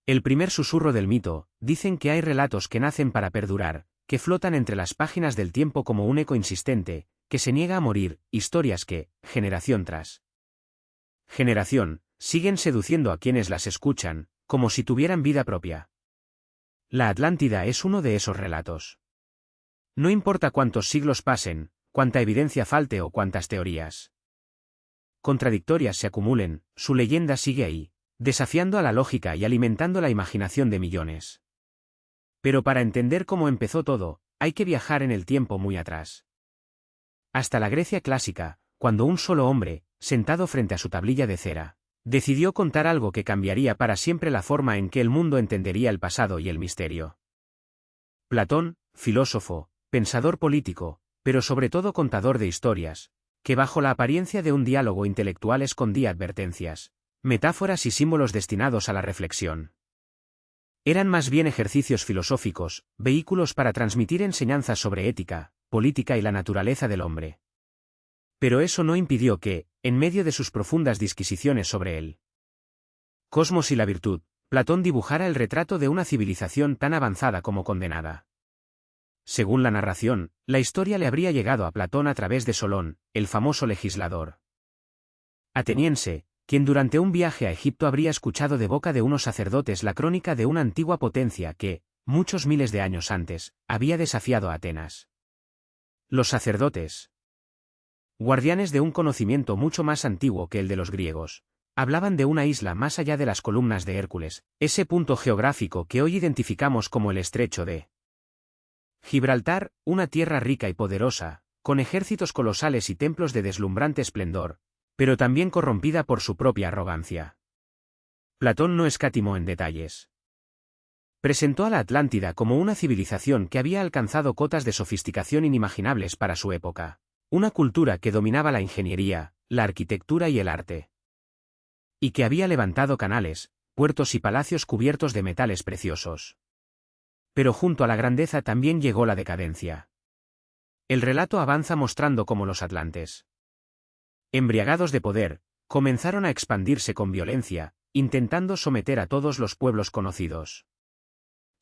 El primer susurro del mito, dicen que hay relatos que nacen para perdurar, que flotan entre las páginas del tiempo como un eco insistente, que se niega a morir, historias que, generación tras generación, siguen seduciendo a quienes las escuchan, como si tuvieran vida propia. La Atlántida es uno de esos relatos. No importa cuántos siglos pasen, cuánta evidencia falte o cuántas teorías contradictorias se acumulen, su leyenda sigue ahí, desafiando a la lógica y alimentando la imaginación de millones. Pero para entender cómo empezó todo, hay que viajar en el tiempo muy atrás. Hasta la Grecia clásica, cuando un solo hombre, sentado frente a su tablilla de cera, decidió contar algo que cambiaría para siempre la forma en que el mundo entendería el pasado y el misterio. Platón, filósofo, pensador político, pero sobre todo contador de historias, que bajo la apariencia de un diálogo intelectual escondía advertencias, metáforas y símbolos destinados a la reflexión. Eran más bien ejercicios filosóficos, vehículos para transmitir enseñanzas sobre ética, política y la naturaleza del hombre. Pero eso no impidió que, en medio de sus profundas disquisiciones sobre el cosmos y la virtud, Platón dibujara el retrato de una civilización tan avanzada como condenada. Según la narración, la historia le habría llegado a Platón a través de Solón, el famoso legislador ateniense, quien durante un viaje a Egipto habría escuchado de boca de unos sacerdotes la crónica de una antigua potencia que, muchos miles de años antes, había desafiado a Atenas. Los sacerdotes, guardianes de un conocimiento mucho más antiguo que el de los griegos, hablaban de una isla más allá de las columnas de Hércules, ese punto geográfico que hoy identificamos como el estrecho de Gibraltar, una tierra rica y poderosa, con ejércitos colosales y templos de deslumbrante esplendor, pero también corrompida por su propia arrogancia. Platón no escatimó en detalles. Presentó a la Atlántida como una civilización que había alcanzado cotas de sofisticación inimaginables para su época, una cultura que dominaba la ingeniería, la arquitectura y el arte, y que había levantado canales, puertos y palacios cubiertos de metales preciosos. Pero junto a la grandeza también llegó la decadencia. El relato avanza mostrando cómo los atlantes, embriagados de poder, comenzaron a expandirse con violencia, intentando someter a todos los pueblos conocidos.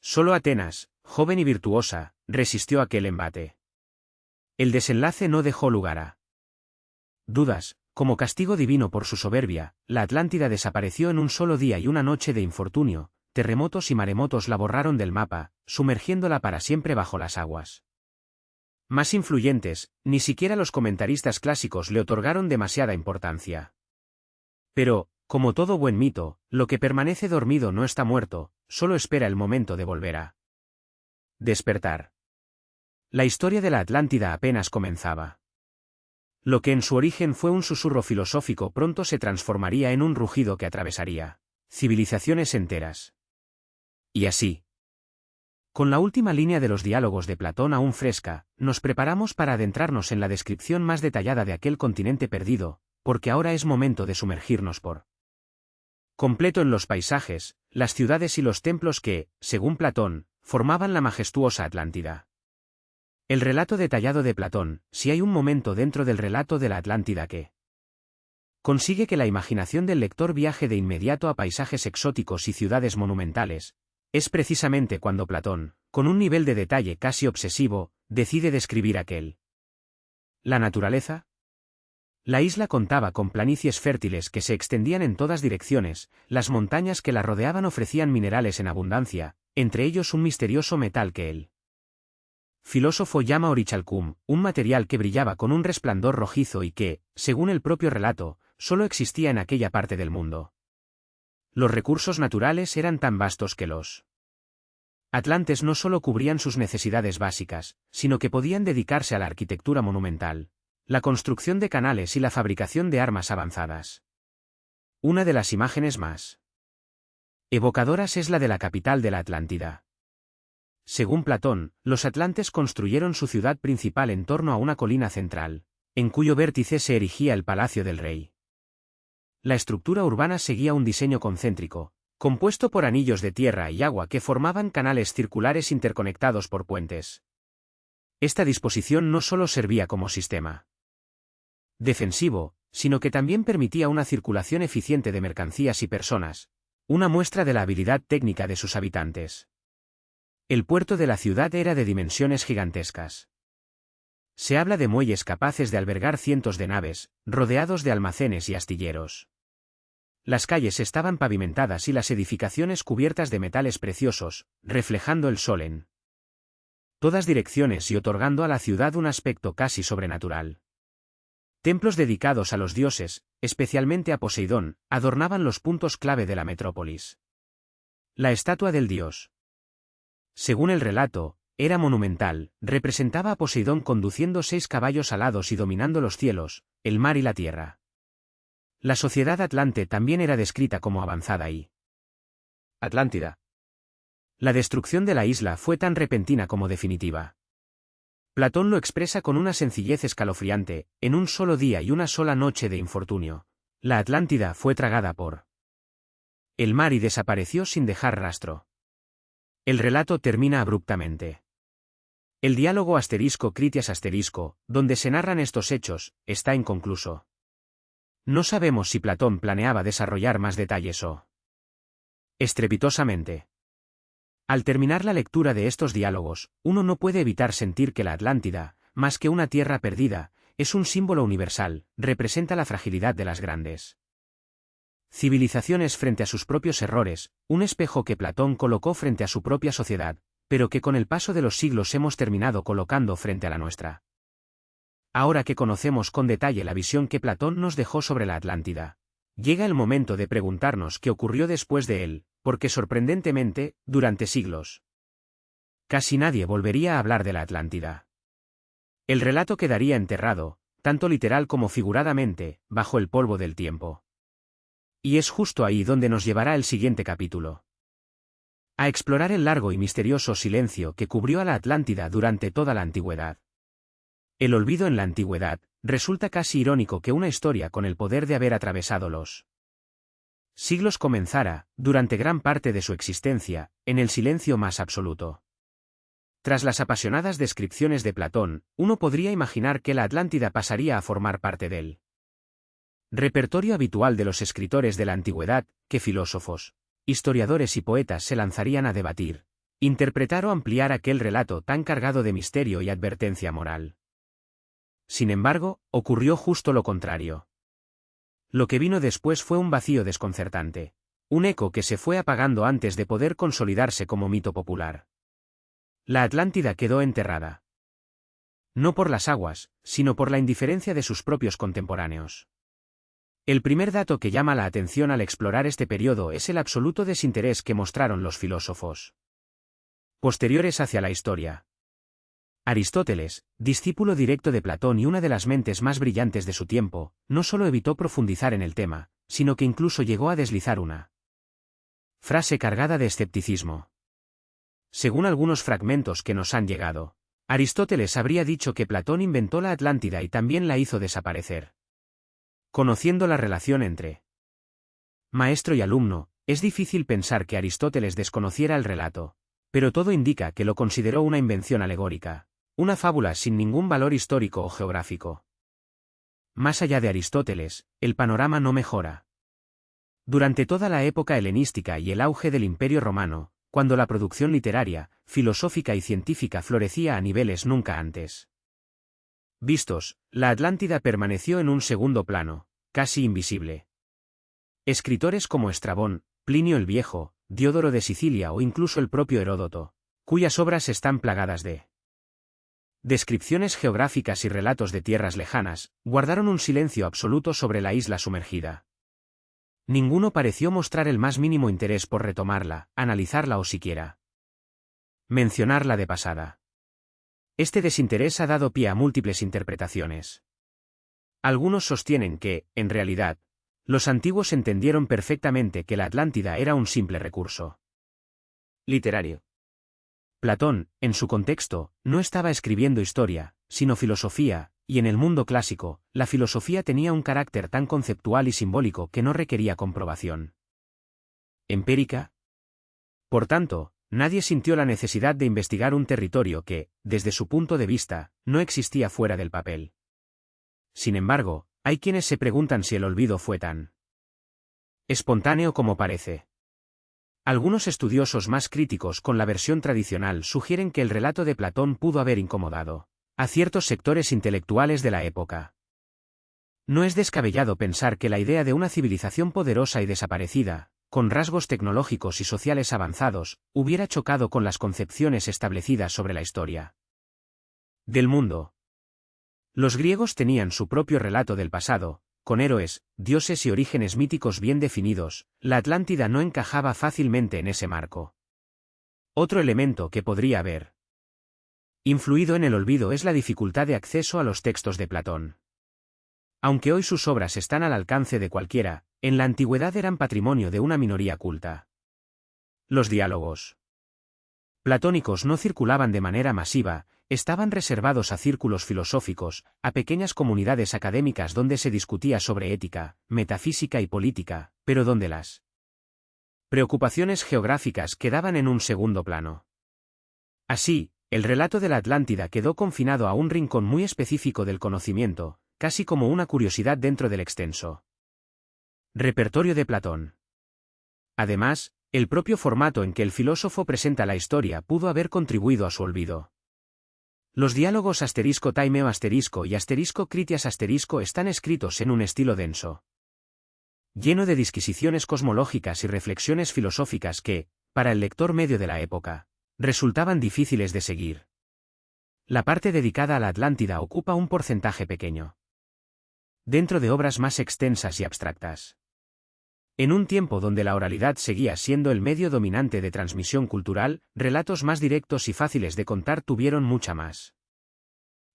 Solo Atenas, joven y virtuosa, resistió aquel embate. El desenlace no dejó lugar a dudas. Como castigo divino por su soberbia, la Atlántida desapareció en un solo día y una noche de infortunio. Terremotos y maremotos la borraron del mapa, sumergiéndola para siempre bajo las aguas más influyentes. Ni siquiera los comentaristas clásicos le otorgaron demasiada importancia. Pero, como todo buen mito, lo que permanece dormido no está muerto, solo espera el momento de volver a despertar. La historia de la Atlántida apenas comenzaba. Lo que en su origen fue un susurro filosófico pronto se transformaría en un rugido que atravesaría civilizaciones enteras. Y así, con la última línea de los diálogos de Platón aún fresca, nos preparamos para adentrarnos en la descripción más detallada de aquel continente perdido, porque ahora es momento de sumergirnos por completo en los paisajes, las ciudades y los templos que, según Platón, formaban la majestuosa Atlántida. El relato detallado de Platón, si hay un momento dentro del relato de la Atlántida que consigue que la imaginación del lector viaje de inmediato a paisajes exóticos y ciudades monumentales, es precisamente cuando Platón, con un nivel de detalle casi obsesivo, decide describir la naturaleza. La isla contaba con planicies fértiles que se extendían en todas direcciones, las montañas que la rodeaban ofrecían minerales en abundancia, entre ellos un misterioso metal que el filósofo llama orichalcum, un material que brillaba con un resplandor rojizo y que, según el propio relato, solo existía en aquella parte del mundo. Los recursos naturales eran tan vastos que los atlantes no solo cubrían sus necesidades básicas, sino que podían dedicarse a la arquitectura monumental, la construcción de canales y la fabricación de armas avanzadas. Una de las imágenes más evocadoras es la de la capital de la Atlántida. Según Platón, los atlantes construyeron su ciudad principal en torno a una colina central, en cuyo vértice se erigía el palacio del rey. La estructura urbana seguía un diseño concéntrico, compuesto por anillos de tierra y agua que formaban canales circulares interconectados por puentes. Esta disposición no solo servía como sistema defensivo, sino que también permitía una circulación eficiente de mercancías y personas, una muestra de la habilidad técnica de sus habitantes. El puerto de la ciudad era de dimensiones gigantescas. Se habla de muelles capaces de albergar cientos de naves, rodeados de almacenes y astilleros. Las calles estaban pavimentadas y las edificaciones cubiertas de metales preciosos, reflejando el sol en todas direcciones y otorgando a la ciudad un aspecto casi sobrenatural. Templos dedicados a los dioses, especialmente a Poseidón, adornaban los puntos clave de la metrópolis. La estatua del dios, según el relato, era monumental, representaba a Poseidón conduciendo 6 caballos alados y dominando los cielos, el mar y la tierra. La sociedad atlante también era descrita como avanzada y Atlántida. La destrucción de la isla fue tan repentina como definitiva. Platón lo expresa con una sencillez escalofriante: en un solo día y una sola noche de infortunio, la Atlántida fue tragada por el mar y desapareció sin dejar rastro. El relato termina abruptamente. El diálogo *Critias*, donde se narran estos hechos, está inconcluso. No sabemos si Platón planeaba desarrollar más detalles o estrepitosamente. Al terminar la lectura de estos diálogos, uno no puede evitar sentir que la Atlántida, más que una tierra perdida, es un símbolo universal, representa la fragilidad de las grandes civilizaciones frente a sus propios errores, un espejo que Platón colocó frente a su propia sociedad, pero que con el paso de los siglos hemos terminado colocando frente a la nuestra. Ahora que conocemos con detalle la visión que Platón nos dejó sobre la Atlántida, llega el momento de preguntarnos qué ocurrió después de él, porque sorprendentemente, durante siglos, casi nadie volvería a hablar de la Atlántida. El relato quedaría enterrado, tanto literal como figuradamente, bajo el polvo del tiempo. Y es justo ahí donde nos llevará el siguiente capítulo. A explorar el largo y misterioso silencio que cubrió a la Atlántida durante toda la antigüedad. El olvido en la antigüedad, resulta casi irónico que una historia con el poder de haber atravesado los siglos comenzara, durante gran parte de su existencia, en el silencio más absoluto. Tras las apasionadas descripciones de Platón, uno podría imaginar que la Atlántida pasaría a formar parte del repertorio habitual de los escritores de la antigüedad, que filósofos, historiadores y poetas se lanzarían a debatir, interpretar o ampliar aquel relato tan cargado de misterio y advertencia moral. Sin embargo, ocurrió justo lo contrario. Lo que vino después fue un vacío desconcertante, un eco que se fue apagando antes de poder consolidarse como mito popular. La Atlántida quedó enterrada. No por las aguas, sino por la indiferencia de sus propios contemporáneos. El primer dato que llama la atención al explorar este periodo es el absoluto desinterés que mostraron los filósofos posteriores hacia la historia. Aristóteles, discípulo directo de Platón y una de las mentes más brillantes de su tiempo, no solo evitó profundizar en el tema, sino que incluso llegó a deslizar una frase cargada de escepticismo. Según algunos fragmentos que nos han llegado, Aristóteles habría dicho que Platón inventó la Atlántida y también la hizo desaparecer. Conociendo la relación entre maestro y alumno, es difícil pensar que Aristóteles desconociera el relato, pero todo indica que lo consideró una invención alegórica, una fábula sin ningún valor histórico o geográfico. Más allá de Aristóteles, el panorama no mejora. Durante toda la época helenística y el auge del Imperio Romano, cuando la producción literaria, filosófica y científica florecía a niveles nunca antes vistos, la Atlántida permaneció en un segundo plano, casi invisible. Escritores como Estrabón, Plinio el Viejo, Diodoro de Sicilia o incluso el propio Heródoto, cuyas obras están plagadas de descripciones geográficas y relatos de tierras lejanas, guardaron un silencio absoluto sobre la isla sumergida. Ninguno pareció mostrar el más mínimo interés por retomarla, analizarla o siquiera mencionarla de pasada. Este desinterés ha dado pie a múltiples interpretaciones. Algunos sostienen que, en realidad, los antiguos entendieron perfectamente que la Atlántida era un simple recurso literario. Platón, en su contexto, no estaba escribiendo historia, sino filosofía, y en el mundo clásico, la filosofía tenía un carácter tan conceptual y simbólico que no requería comprobación empírica. Por tanto, nadie sintió la necesidad de investigar un territorio que, desde su punto de vista, no existía fuera del papel. Sin embargo, hay quienes se preguntan si el olvido fue tan espontáneo como parece. Algunos estudiosos más críticos con la versión tradicional sugieren que el relato de Platón pudo haber incomodado a ciertos sectores intelectuales de la época. No es descabellado pensar que la idea de una civilización poderosa y desaparecida, con rasgos tecnológicos y sociales avanzados, hubiera chocado con las concepciones establecidas sobre la historia del mundo. Los griegos tenían su propio relato del pasado, con héroes, dioses y orígenes míticos bien definidos. La Atlántida no encajaba fácilmente en ese marco. Otro elemento que podría haber influido en el olvido es la dificultad de acceso a los textos de Platón. Aunque hoy sus obras están al alcance de cualquiera, en la antigüedad eran patrimonio de una minoría culta. Los diálogos platónicos no circulaban de manera masiva, estaban reservados a círculos filosóficos, a pequeñas comunidades académicas donde se discutía sobre ética, metafísica y política, pero donde las preocupaciones geográficas quedaban en un segundo plano. Así, el relato de la Atlántida quedó confinado a un rincón muy específico del conocimiento, casi como una curiosidad dentro del extenso repertorio de Platón. Además, el propio formato en que el filósofo presenta la historia pudo haber contribuido a su olvido. Los diálogos *Taimeo* y *Critias* están escritos en un estilo denso, lleno de disquisiciones cosmológicas y reflexiones filosóficas que, para el lector medio de la época, resultaban difíciles de seguir. La parte dedicada a la Atlántida ocupa un porcentaje pequeño dentro de obras más extensas y abstractas. En un tiempo donde la oralidad seguía siendo el medio dominante de transmisión cultural, relatos más directos y fáciles de contar tuvieron mucha más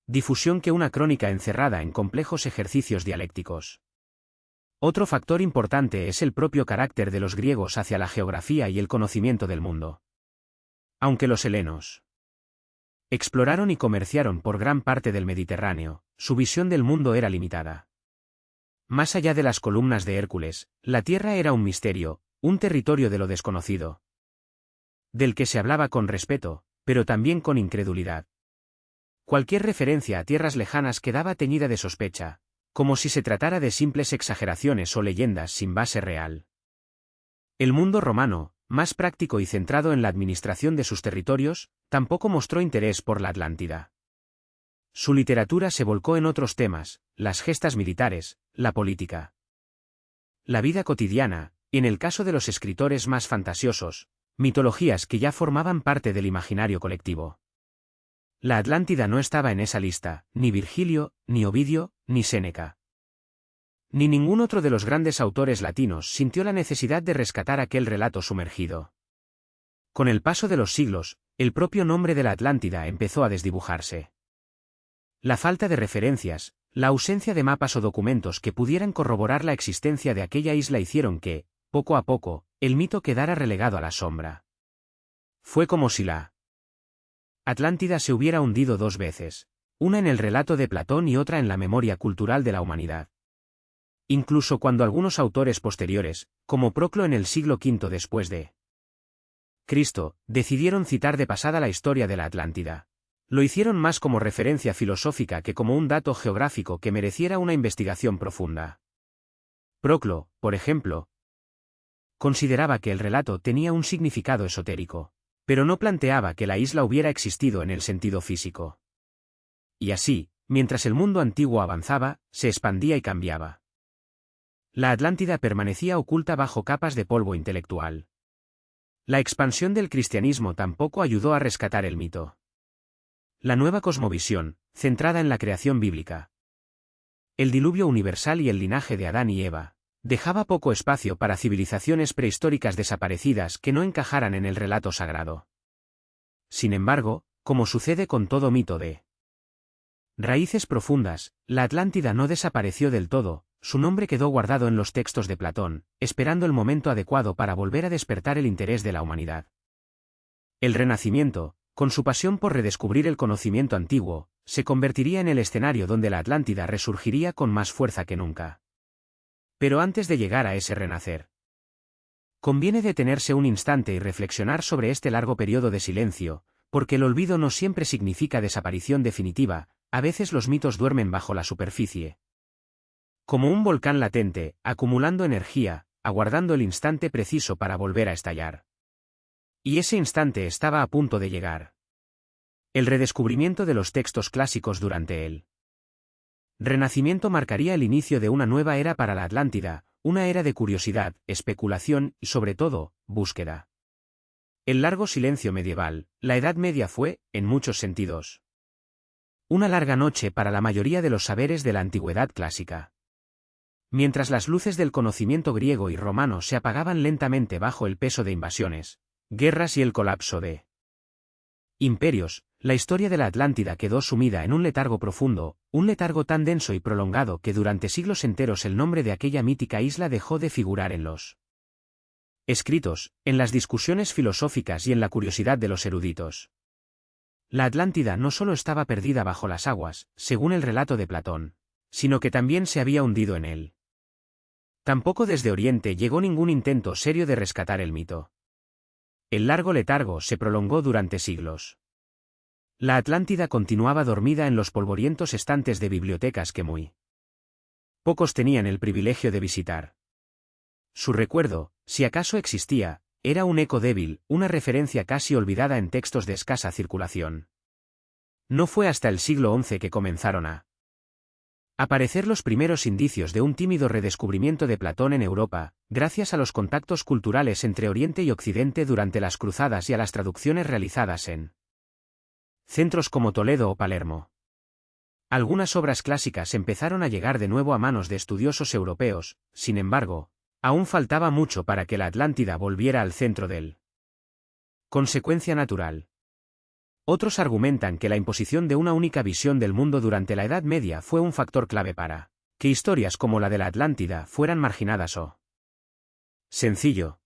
difusión que una crónica encerrada en complejos ejercicios dialécticos. Otro factor importante es el propio carácter de los griegos hacia la geografía y el conocimiento del mundo. Aunque los helenos exploraron y comerciaron por gran parte del Mediterráneo, su visión del mundo era limitada. Más allá de las columnas de Hércules, la tierra era un misterio, un territorio de lo desconocido, del que se hablaba con respeto, pero también con incredulidad. Cualquier referencia a tierras lejanas quedaba teñida de sospecha, como si se tratara de simples exageraciones o leyendas sin base real. El mundo romano, más práctico y centrado en la administración de sus territorios, tampoco mostró interés por la Atlántida. Su literatura se volcó en otros temas, las gestas militares, la política, la vida cotidiana, y en el caso de los escritores más fantasiosos, mitologías que ya formaban parte del imaginario colectivo. La Atlántida no estaba en esa lista, ni Virgilio, ni Ovidio, ni Séneca. Ni ningún otro de los grandes autores latinos sintió la necesidad de rescatar aquel relato sumergido. Con el paso de los siglos, el propio nombre de la Atlántida empezó a desdibujarse. La falta de referencias, la ausencia de mapas o documentos que pudieran corroborar la existencia de aquella isla hicieron que, poco a poco, el mito quedara relegado a la sombra. Fue como si la Atlántida se hubiera hundido dos veces, una en el relato de Platón y otra en la memoria cultural de la humanidad. Incluso cuando algunos autores posteriores, como Proclo en el siglo V después de Cristo, decidieron citar de pasada la historia de la Atlántida. Lo hicieron más como referencia filosófica que como un dato geográfico que mereciera una investigación profunda. Proclo, por ejemplo, consideraba que el relato tenía un significado esotérico, pero no planteaba que la isla hubiera existido en el sentido físico. Y así, mientras el mundo antiguo avanzaba, se expandía y cambiaba. La Atlántida permanecía oculta bajo capas de polvo intelectual. La expansión del cristianismo tampoco ayudó a rescatar el mito. La nueva cosmovisión, centrada en la creación bíblica, el diluvio universal y el linaje de Adán y Eva, dejaba poco espacio para civilizaciones prehistóricas desaparecidas que no encajaran en el relato sagrado. Sin embargo, como sucede con todo mito de raíces profundas, la Atlántida no desapareció del todo, su nombre quedó guardado en los textos de Platón, esperando el momento adecuado para volver a despertar el interés de la humanidad. El Renacimiento, con su pasión por redescubrir el conocimiento antiguo, se convertiría en el escenario donde la Atlántida resurgiría con más fuerza que nunca. Pero antes de llegar a ese renacer, conviene detenerse un instante y reflexionar sobre este largo periodo de silencio, porque el olvido no siempre significa desaparición definitiva, a veces los mitos duermen bajo la superficie. Como un volcán latente, acumulando energía, aguardando el instante preciso para volver a estallar. Y ese instante estaba a punto de llegar. El redescubrimiento de los textos clásicos durante el Renacimiento marcaría el inicio de una nueva era para la Atlántida, una era de curiosidad, especulación y, sobre todo, búsqueda. El largo silencio medieval, la Edad Media fue, en muchos sentidos, una larga noche para la mayoría de los saberes de la antigüedad clásica. Mientras las luces del conocimiento griego y romano se apagaban lentamente bajo el peso de invasiones, guerras y el colapso de imperios, la historia de la Atlántida quedó sumida en un letargo profundo, un letargo tan denso y prolongado que durante siglos enteros el nombre de aquella mítica isla dejó de figurar en los escritos, en las discusiones filosóficas y en la curiosidad de los eruditos. La Atlántida no solo estaba perdida bajo las aguas, según el relato de Platón, sino que también se había hundido en él. Tampoco desde Oriente llegó ningún intento serio de rescatar el mito. El largo letargo se prolongó durante siglos. La Atlántida continuaba dormida en los polvorientos estantes de bibliotecas que muy pocos tenían el privilegio de visitar. Su recuerdo, si acaso existía, era un eco débil, una referencia casi olvidada en textos de escasa circulación. No fue hasta el siglo XI que comenzaron a aparecer los primeros indicios de un tímido redescubrimiento de Platón en Europa, gracias a los contactos culturales entre Oriente y Occidente durante las cruzadas y a las traducciones realizadas en centros como Toledo o Palermo. Algunas obras clásicas empezaron a llegar de nuevo a manos de estudiosos europeos, sin embargo, aún faltaba mucho para que la Atlántida volviera al centro del consecuencia natural. Otros argumentan que la imposición de una única visión del mundo durante la Edad Media fue un factor clave para que historias como la de la Atlántida fueran marginadas o sencillo.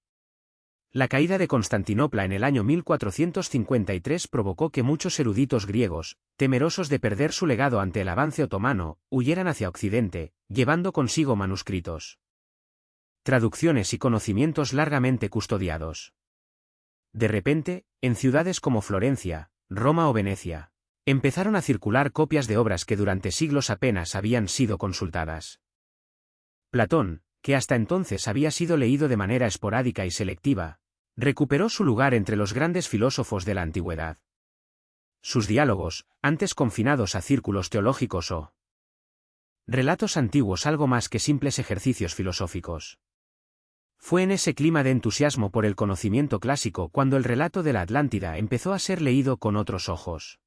La caída de Constantinopla en el año 1453 provocó que muchos eruditos griegos, temerosos de perder su legado ante el avance otomano, huyeran hacia Occidente, llevando consigo manuscritos, traducciones y conocimientos largamente custodiados. De repente, en ciudades como Florencia, Roma o Venecia, empezaron a circular copias de obras que durante siglos apenas habían sido consultadas. Platón, que hasta entonces había sido leído de manera esporádica y selectiva, recuperó su lugar entre los grandes filósofos de la antigüedad. Sus diálogos, antes confinados a círculos teológicos o relatos antiguos algo más que simples ejercicios filosóficos. Fue en ese clima de entusiasmo por el conocimiento clásico cuando el relato de la Atlántida empezó a ser leído con otros ojos.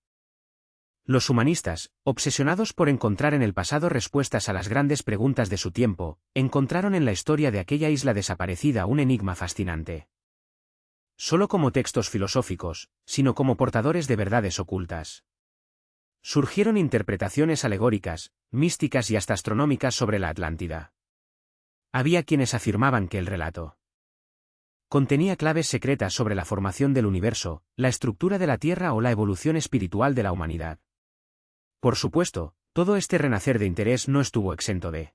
Los humanistas, obsesionados por encontrar en el pasado respuestas a las grandes preguntas de su tiempo, encontraron en la historia de aquella isla desaparecida un enigma fascinante. Solo como textos filosóficos, sino como portadores de verdades ocultas. Surgieron interpretaciones alegóricas, místicas y hasta astronómicas sobre la Atlántida. Había quienes afirmaban que el relato contenía claves secretas sobre la formación del universo, la estructura de la Tierra o la evolución espiritual de la humanidad. Por supuesto, todo este renacer de interés no estuvo exento de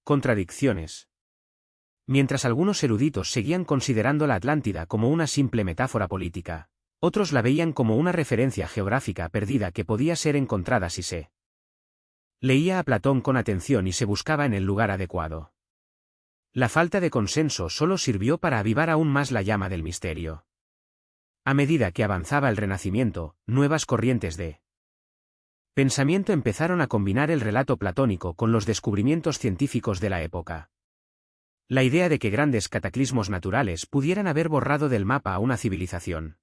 contradicciones. Mientras algunos eruditos seguían considerando la Atlántida como una simple metáfora política, otros la veían como una referencia geográfica perdida que podía ser encontrada si se leía a Platón con atención y se buscaba en el lugar adecuado. La falta de consenso solo sirvió para avivar aún más la llama del misterio. A medida que avanzaba el Renacimiento, nuevas corrientes de pensamiento empezaron a combinar el relato platónico con los descubrimientos científicos de la época. La idea de que grandes cataclismos naturales pudieran haber borrado del mapa a una civilización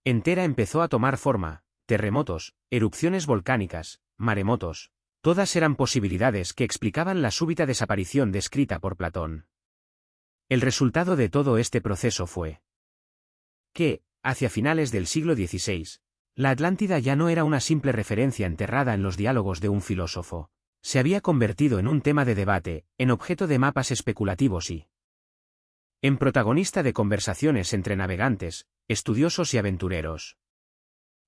entera empezó a tomar forma: terremotos, erupciones volcánicas, maremotos. Todas eran posibilidades que explicaban la súbita desaparición descrita por Platón. El resultado de todo este proceso fue que, hacia finales del siglo XVI, la Atlántida ya no era una simple referencia enterrada en los diálogos de un filósofo. Se había convertido en un tema de debate, en objeto de mapas especulativos y en protagonista de conversaciones entre navegantes, estudiosos y aventureros.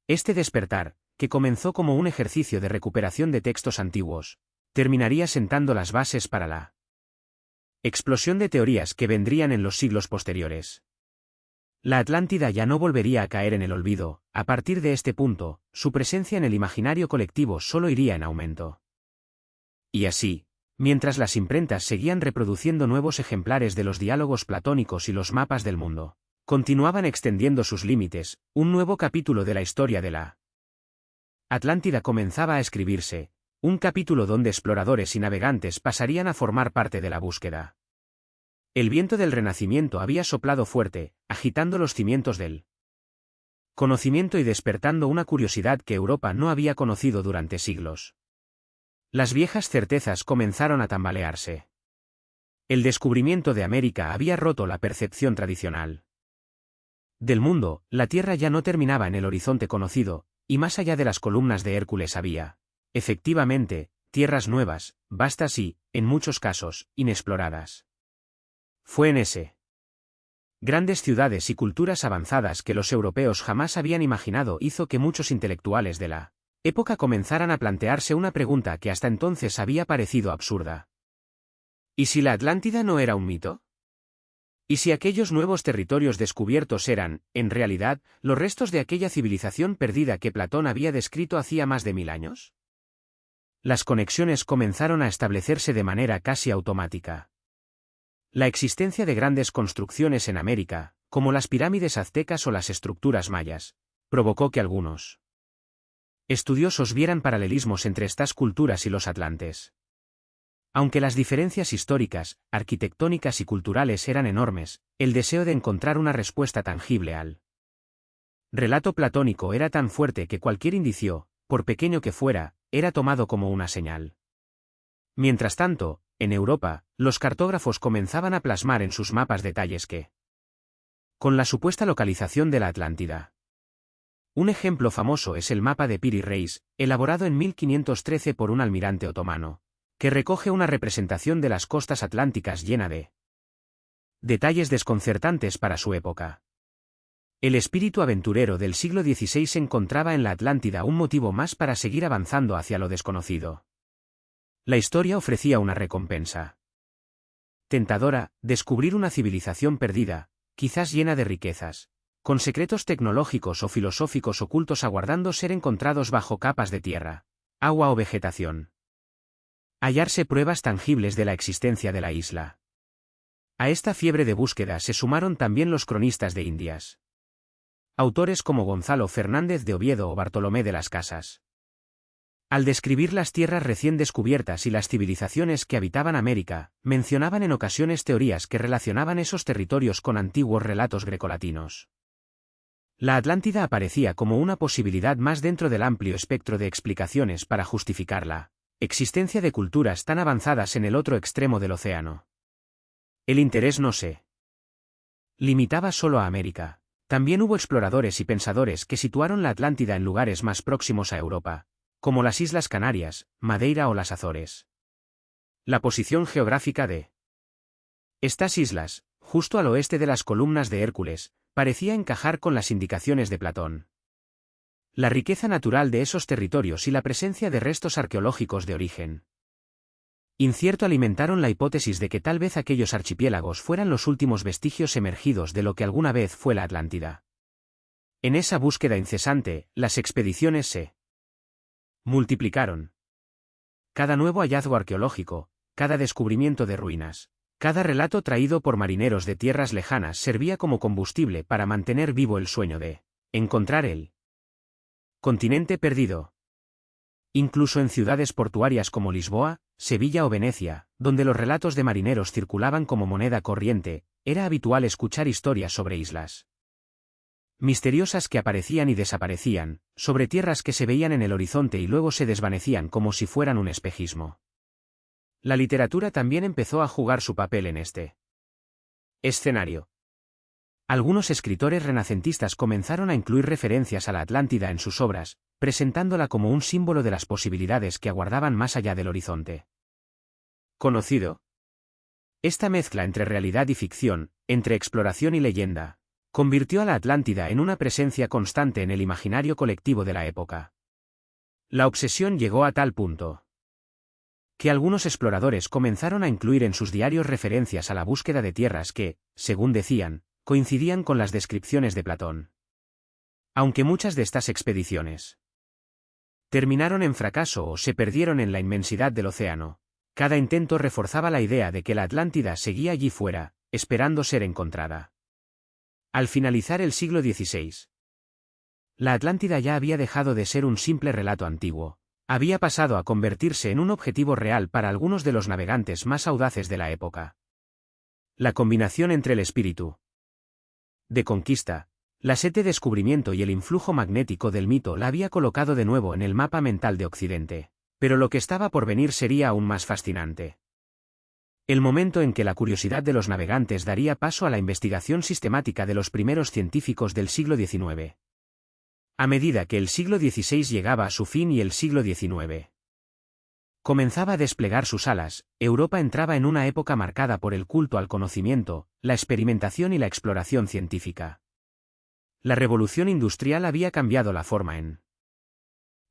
Este despertar, que comenzó como un ejercicio de recuperación de textos antiguos, terminaría sentando las bases para la explosión de teorías que vendrían en los siglos posteriores. La Atlántida ya no volvería a caer en el olvido. A partir de este punto, su presencia en el imaginario colectivo solo iría en aumento. Y así, mientras las imprentas seguían reproduciendo nuevos ejemplares de los diálogos platónicos y los mapas del mundo, Continuaban extendiendo sus límites, un nuevo capítulo de la historia de la Atlántida comenzaba a escribirse, un capítulo donde exploradores y navegantes pasarían a formar parte de la búsqueda. El viento del Renacimiento había soplado fuerte, agitando los cimientos del conocimiento y despertando una curiosidad que Europa no había conocido durante siglos. Las viejas certezas comenzaron a tambalearse. El descubrimiento de América había roto la percepción tradicional del mundo. La Tierra ya no terminaba en el horizonte conocido, y más allá de las columnas de Hércules había, efectivamente, tierras nuevas, vastas y, en muchos casos, inexploradas. Fue en ese grandes ciudades y culturas avanzadas que los europeos jamás habían imaginado hizo que muchos intelectuales de la época comenzaran a plantearse una pregunta que hasta entonces había parecido absurda. ¿Y si la Atlántida no era un mito? ¿Y si aquellos nuevos territorios descubiertos eran, en realidad, los restos de aquella civilización perdida que Platón había descrito hacía más de 1000 años? Las conexiones comenzaron a establecerse de manera casi automática. La existencia de grandes construcciones en América, como las pirámides aztecas o las estructuras mayas, provocó que algunos estudiosos vieran paralelismos entre estas culturas y los atlantes. Aunque las diferencias históricas, arquitectónicas y culturales eran enormes, el deseo de encontrar una respuesta tangible al relato platónico era tan fuerte que cualquier indicio, por pequeño que fuera, era tomado como una señal. Mientras tanto, en Europa, los cartógrafos comenzaban a plasmar en sus mapas detalles que con la supuesta localización de la Atlántida. Un ejemplo famoso es el mapa de Piri Reis, elaborado en 1513 por un almirante otomano, que recoge una representación de las costas atlánticas llena de detalles desconcertantes para su época. El espíritu aventurero del siglo XVI encontraba en la Atlántida un motivo más para seguir avanzando hacia lo desconocido. La historia ofrecía una recompensa tentadora: descubrir una civilización perdida, quizás llena de riquezas, con secretos tecnológicos o filosóficos ocultos aguardando ser encontrados bajo capas de tierra, agua o vegetación. Hallarse pruebas tangibles de la existencia de la isla. A esta fiebre de búsqueda se sumaron también los cronistas de Indias. Autores como Gonzalo Fernández de Oviedo o Bartolomé de las Casas. Al describir las tierras recién descubiertas y las civilizaciones que habitaban América, mencionaban en ocasiones teorías que relacionaban esos territorios con antiguos relatos grecolatinos. La Atlántida aparecía como una posibilidad más dentro del amplio espectro de explicaciones para justificar la existencia de culturas tan avanzadas en el otro extremo del océano. El interés no se limitaba solo a América. También hubo exploradores y pensadores que situaron la Atlántida en lugares más próximos a Europa, como las Islas Canarias, Madeira o las Azores. La posición geográfica de estas islas, justo al oeste de las columnas de Hércules, parecía encajar con las indicaciones de Platón. La riqueza natural de esos territorios y la presencia de restos arqueológicos de origen incierto alimentaron la hipótesis de que tal vez aquellos archipiélagos fueran los últimos vestigios emergidos de lo que alguna vez fue la Atlántida. En esa búsqueda incesante, las expediciones se multiplicaron. Cada nuevo hallazgo arqueológico, cada descubrimiento de ruinas, cada relato traído por marineros de tierras lejanas servía como combustible para mantener vivo el sueño de encontrar el continente perdido. Incluso en ciudades portuarias como Lisboa, Sevilla o Venecia, donde los relatos de marineros circulaban como moneda corriente, era habitual escuchar historias sobre islas misteriosas que aparecían y desaparecían, sobre tierras que se veían en el horizonte y luego se desvanecían como si fueran un espejismo. La literatura también empezó a jugar su papel en este escenario. Algunos escritores renacentistas comenzaron a incluir referencias a la Atlántida en sus obras, presentándola como un símbolo de las posibilidades que aguardaban más allá del horizonte conocido. Esta mezcla entre realidad y ficción, entre exploración y leyenda, convirtió a la Atlántida en una presencia constante en el imaginario colectivo de la época. La obsesión llegó a tal punto que algunos exploradores comenzaron a incluir en sus diarios referencias a la búsqueda de tierras que, según decían, coincidían con las descripciones de Platón. Aunque muchas de estas expediciones terminaron en fracaso o se perdieron en la inmensidad del océano, cada intento reforzaba la idea de que la Atlántida seguía allí fuera, esperando ser encontrada. Al finalizar el siglo XVI, la Atlántida ya había dejado de ser un simple relato antiguo. Había pasado a convertirse en un objetivo real para algunos de los navegantes más audaces de la época. La combinación entre el espíritu de conquista, la sed de descubrimiento y el influjo magnético del mito la había colocado de nuevo en el mapa mental de Occidente. Pero lo que estaba por venir sería aún más fascinante. El momento en que la curiosidad de los navegantes daría paso a la investigación sistemática de los primeros científicos del siglo XIX. A medida que el siglo XVI llegaba a su fin y el siglo XIX comenzaba a desplegar sus alas, Europa entraba en una época marcada por el culto al conocimiento, la experimentación y la exploración científica. La revolución industrial había cambiado la forma en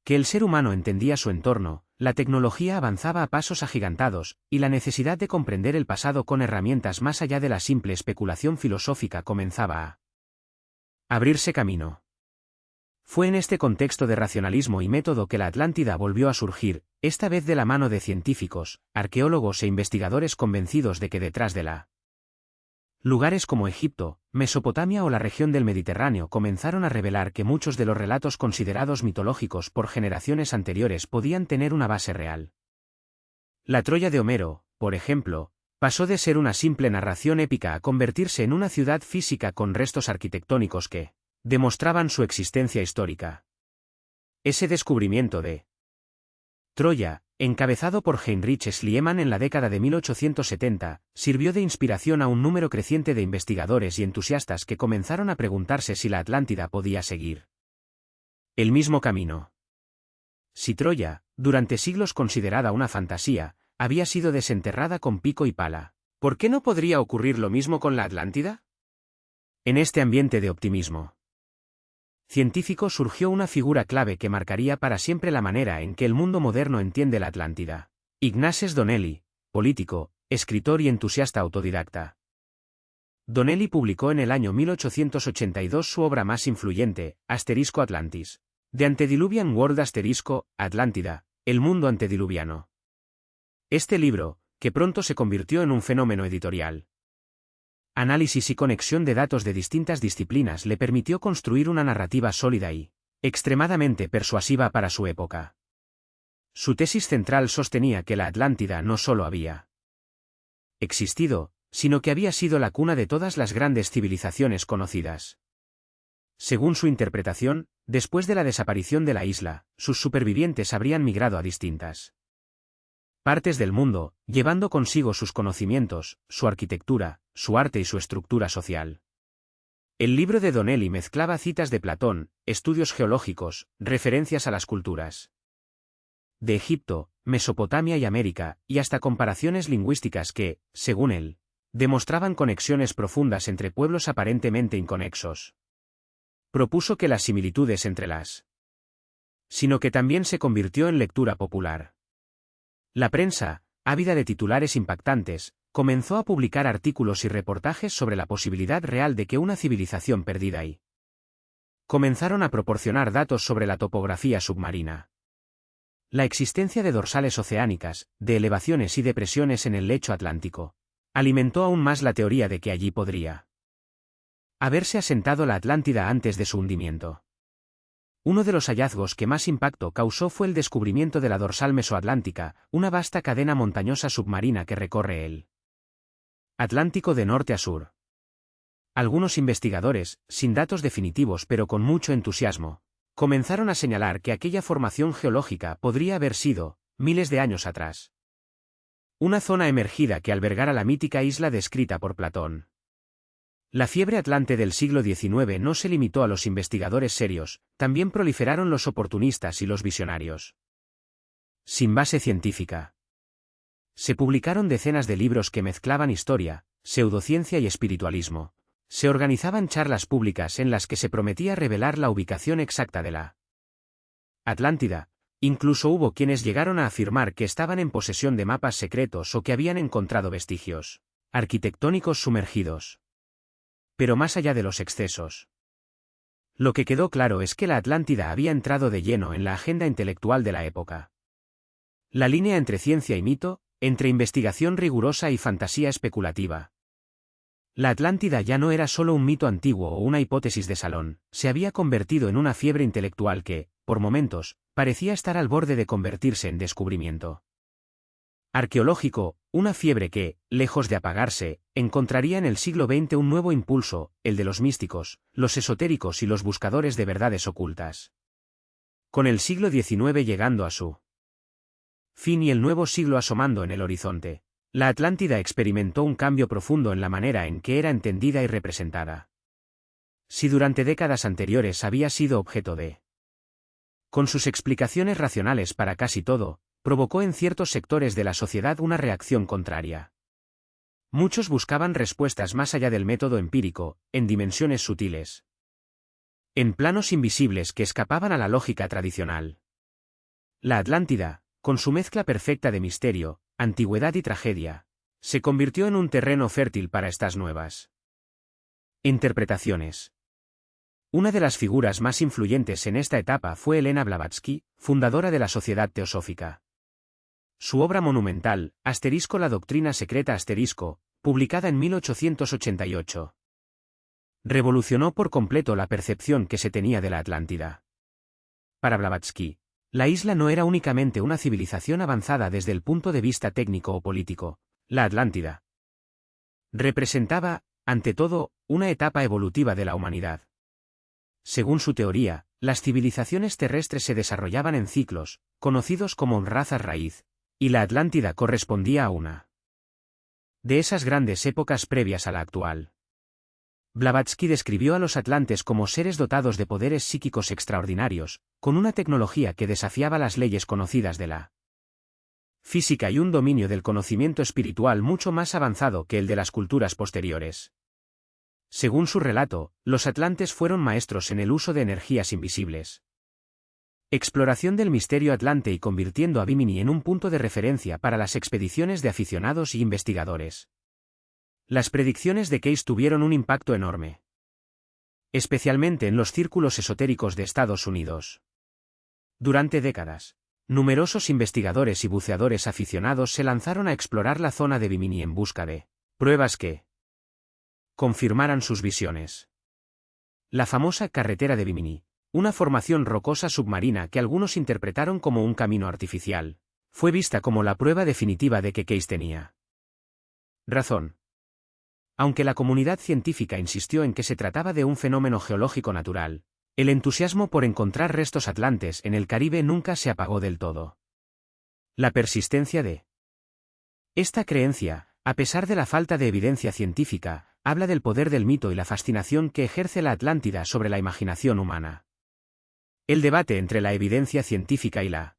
que el ser humano entendía su entorno, la tecnología avanzaba a pasos agigantados, y la necesidad de comprender el pasado con herramientas más allá de la simple especulación filosófica comenzaba a abrirse camino. Fue en este contexto de racionalismo y método que la Atlántida volvió a surgir, esta vez de la mano de científicos, arqueólogos e investigadores convencidos de que detrás de la lugares como Egipto, Mesopotamia o la región del Mediterráneo comenzaron a revelar que muchos de los relatos considerados mitológicos por generaciones anteriores podían tener una base real. La Troya de Homero, por ejemplo, pasó de ser una simple narración épica a convertirse en una ciudad física con restos arquitectónicos que demostraban su existencia histórica. Ese descubrimiento de Troya, encabezado por Heinrich Schliemann en la década de 1870, sirvió de inspiración a un número creciente de investigadores y entusiastas que comenzaron a preguntarse si la Atlántida podía seguir el mismo camino. Si Troya, durante siglos considerada una fantasía, había sido desenterrada con pico y pala, ¿por qué no podría ocurrir lo mismo con la Atlántida? En este ambiente de optimismo científico surgió una figura clave que marcaría para siempre la manera en que el mundo moderno entiende la Atlántida. Ignazes Donnelly, político, escritor y entusiasta autodidacta. Donnelly publicó en el año 1882 su obra más influyente, *Atlantis*, The Antediluvian World *Atlántida, el mundo antediluviano. Este libro, que pronto se convirtió en un fenómeno editorial, análisis y conexión de datos de distintas disciplinas le permitió construir una narrativa sólida y extremadamente persuasiva para su época. Su tesis central sostenía que la Atlántida no solo había existido, sino que había sido la cuna de todas las grandes civilizaciones conocidas. Según su interpretación, después de la desaparición de la isla, sus supervivientes habrían migrado a distintas partes del mundo, llevando consigo sus conocimientos, su arquitectura, su arte y su estructura social. El libro de Donnelly mezclaba citas de Platón, estudios geológicos, referencias a las culturas de Egipto, Mesopotamia y América, y hasta comparaciones lingüísticas que, según él, demostraban conexiones profundas entre pueblos aparentemente inconexos. Propuso que las similitudes entre las sino que también se convirtió en lectura popular. La prensa, ávida de titulares impactantes, comenzó a publicar artículos y reportajes sobre la posibilidad real de que una civilización perdida y comenzaron a proporcionar datos sobre la topografía submarina. La existencia de dorsales oceánicas, de elevaciones y depresiones en el lecho atlántico, alimentó aún más la teoría de que allí podría haberse asentado la Atlántida antes de su hundimiento. Uno de los hallazgos que más impacto causó fue el descubrimiento de la dorsal mesoatlántica, una vasta cadena montañosa submarina que recorre el Atlántico de norte a sur. Algunos investigadores, sin datos definitivos pero con mucho entusiasmo, comenzaron a señalar que aquella formación geológica podría haber sido, miles de años atrás, una zona emergida que albergara la mítica isla descrita por Platón. La fiebre atlante del siglo XIX no se limitó a los investigadores serios, también proliferaron los oportunistas y los visionarios sin base científica. Se publicaron decenas de libros que mezclaban historia, pseudociencia y espiritualismo. Se organizaban charlas públicas en las que se prometía revelar la ubicación exacta de la Atlántida. Incluso hubo quienes llegaron a afirmar que estaban en posesión de mapas secretos o que habían encontrado vestigios arquitectónicos sumergidos. Pero más allá de los excesos, lo que quedó claro es que la Atlántida había entrado de lleno en la agenda intelectual de la época. La línea entre ciencia y mito, entre investigación rigurosa y fantasía especulativa, La Atlántida ya no era solo un mito antiguo o una hipótesis de salón, se había convertido en una fiebre intelectual que, por momentos, parecía estar al borde de convertirse en descubrimiento arqueológico, una fiebre que, lejos de apagarse, encontraría en el siglo XX un nuevo impulso, el de los místicos, los esotéricos y los buscadores de verdades ocultas. Con el siglo XIX llegando a su fin y el nuevo siglo asomando en el horizonte, la Atlántida experimentó un cambio profundo en la manera en que era entendida y representada. Si durante décadas anteriores había sido objeto de con sus explicaciones racionales para casi todo, provocó en ciertos sectores de la sociedad una reacción contraria. Muchos buscaban respuestas más allá del método empírico, en dimensiones sutiles, en planos invisibles que escapaban a la lógica tradicional. La Atlántida, con su mezcla perfecta de misterio, antigüedad y tragedia, se convirtió en un terreno fértil para estas nuevas interpretaciones. Una de las figuras más influyentes en esta etapa fue Helena Blavatsky, fundadora de la Sociedad Teosófica. Su obra monumental, La doctrina secreta publicada en 1888, revolucionó por completo la percepción que se tenía de la Atlántida. Para Blavatsky, la isla no era únicamente una civilización avanzada desde el punto de vista técnico o político. La Atlántida representaba, ante todo, una etapa evolutiva de la humanidad. Según su teoría, las civilizaciones terrestres se desarrollaban en ciclos, conocidos como razas raíz, y la Atlántida correspondía a una de esas grandes épocas previas a la actual. Blavatsky describió a los atlantes como seres dotados de poderes psíquicos extraordinarios, con una tecnología que desafiaba las leyes conocidas de la física y un dominio del conocimiento espiritual mucho más avanzado que el de las culturas posteriores. Según su relato, los atlantes fueron maestros en el uso de energías invisibles. Exploración del misterio atlante y convirtiendo a Bimini en un punto de referencia para las expediciones de aficionados y investigadores. Las predicciones de Case tuvieron un impacto enorme, especialmente en los círculos esotéricos de Estados Unidos. Durante décadas, numerosos investigadores y buceadores aficionados se lanzaron a explorar la zona de Bimini en busca de pruebas que confirmaran sus visiones. La famosa carretera de Bimini, una formación rocosa submarina que algunos interpretaron como un camino artificial, fue vista como la prueba definitiva de que Case tenía razón. Aunque la comunidad científica insistió en que se trataba de un fenómeno geológico natural, el entusiasmo por encontrar restos atlantes en el Caribe nunca se apagó del todo. La persistencia de esta creencia, a pesar de la falta de evidencia científica, habla del poder del mito y la fascinación que ejerce la Atlántida sobre la imaginación humana. El debate entre la evidencia científica y la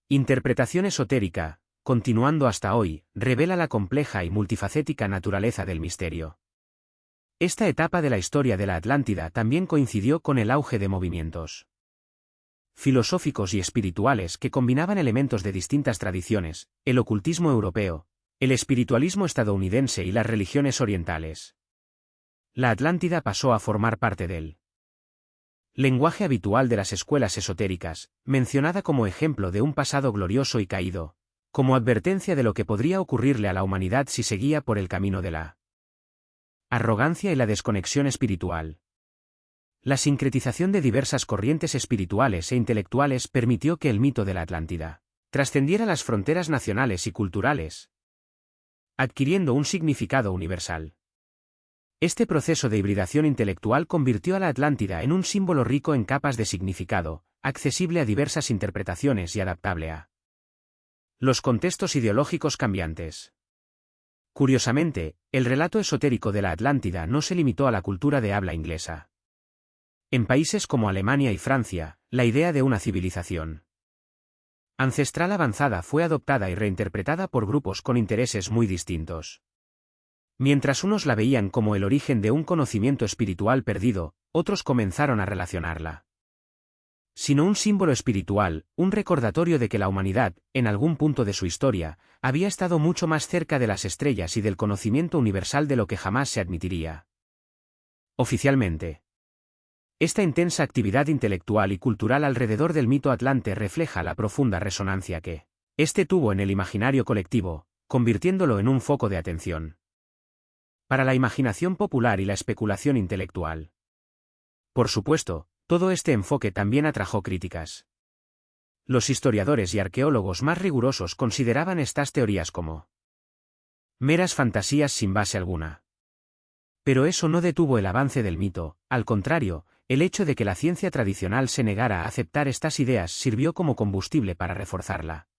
interpretación esotérica, continuando hasta hoy, revela la compleja y multifacética naturaleza del misterio. Esta etapa de la historia de la Atlántida también coincidió con el auge de movimientos filosóficos y espirituales que combinaban elementos de distintas tradiciones, el ocultismo europeo, el espiritualismo estadounidense y las religiones orientales. La Atlántida pasó a formar parte del lenguaje habitual de las escuelas esotéricas, mencionada como ejemplo de un pasado glorioso y caído, como advertencia de lo que podría ocurrirle a la humanidad si seguía por el camino de la arrogancia y la desconexión espiritual. La sincretización de diversas corrientes espirituales e intelectuales permitió que el mito de la Atlántida trascendiera las fronteras nacionales y culturales, adquiriendo un significado universal. Este proceso de hibridación intelectual convirtió a la Atlántida en un símbolo rico en capas de significado, accesible a diversas interpretaciones y adaptable a los contextos ideológicos cambiantes. Curiosamente, el relato esotérico de la Atlántida no se limitó a la cultura de habla inglesa. En países como Alemania y Francia, la idea de una civilización ancestral avanzada fue adoptada y reinterpretada por grupos con intereses muy distintos. Mientras unos la veían como el origen de un conocimiento espiritual perdido, otros comenzaron a relacionarla sino un símbolo espiritual, un recordatorio de que la humanidad, en algún punto de su historia, había estado mucho más cerca de las estrellas y del conocimiento universal de lo que jamás se admitiría oficialmente. Esta intensa actividad intelectual y cultural alrededor del mito atlante refleja la profunda resonancia que éste tuvo en el imaginario colectivo, convirtiéndolo en un foco de atención para la imaginación popular y la especulación intelectual. Por supuesto, todo este enfoque también atrajo críticas. Los historiadores y arqueólogos más rigurosos consideraban estas teorías como meras fantasías sin base alguna. Pero eso no detuvo el avance del mito, al contrario, el hecho de que la ciencia tradicional se negara a aceptar estas ideas sirvió como combustible para reforzarla.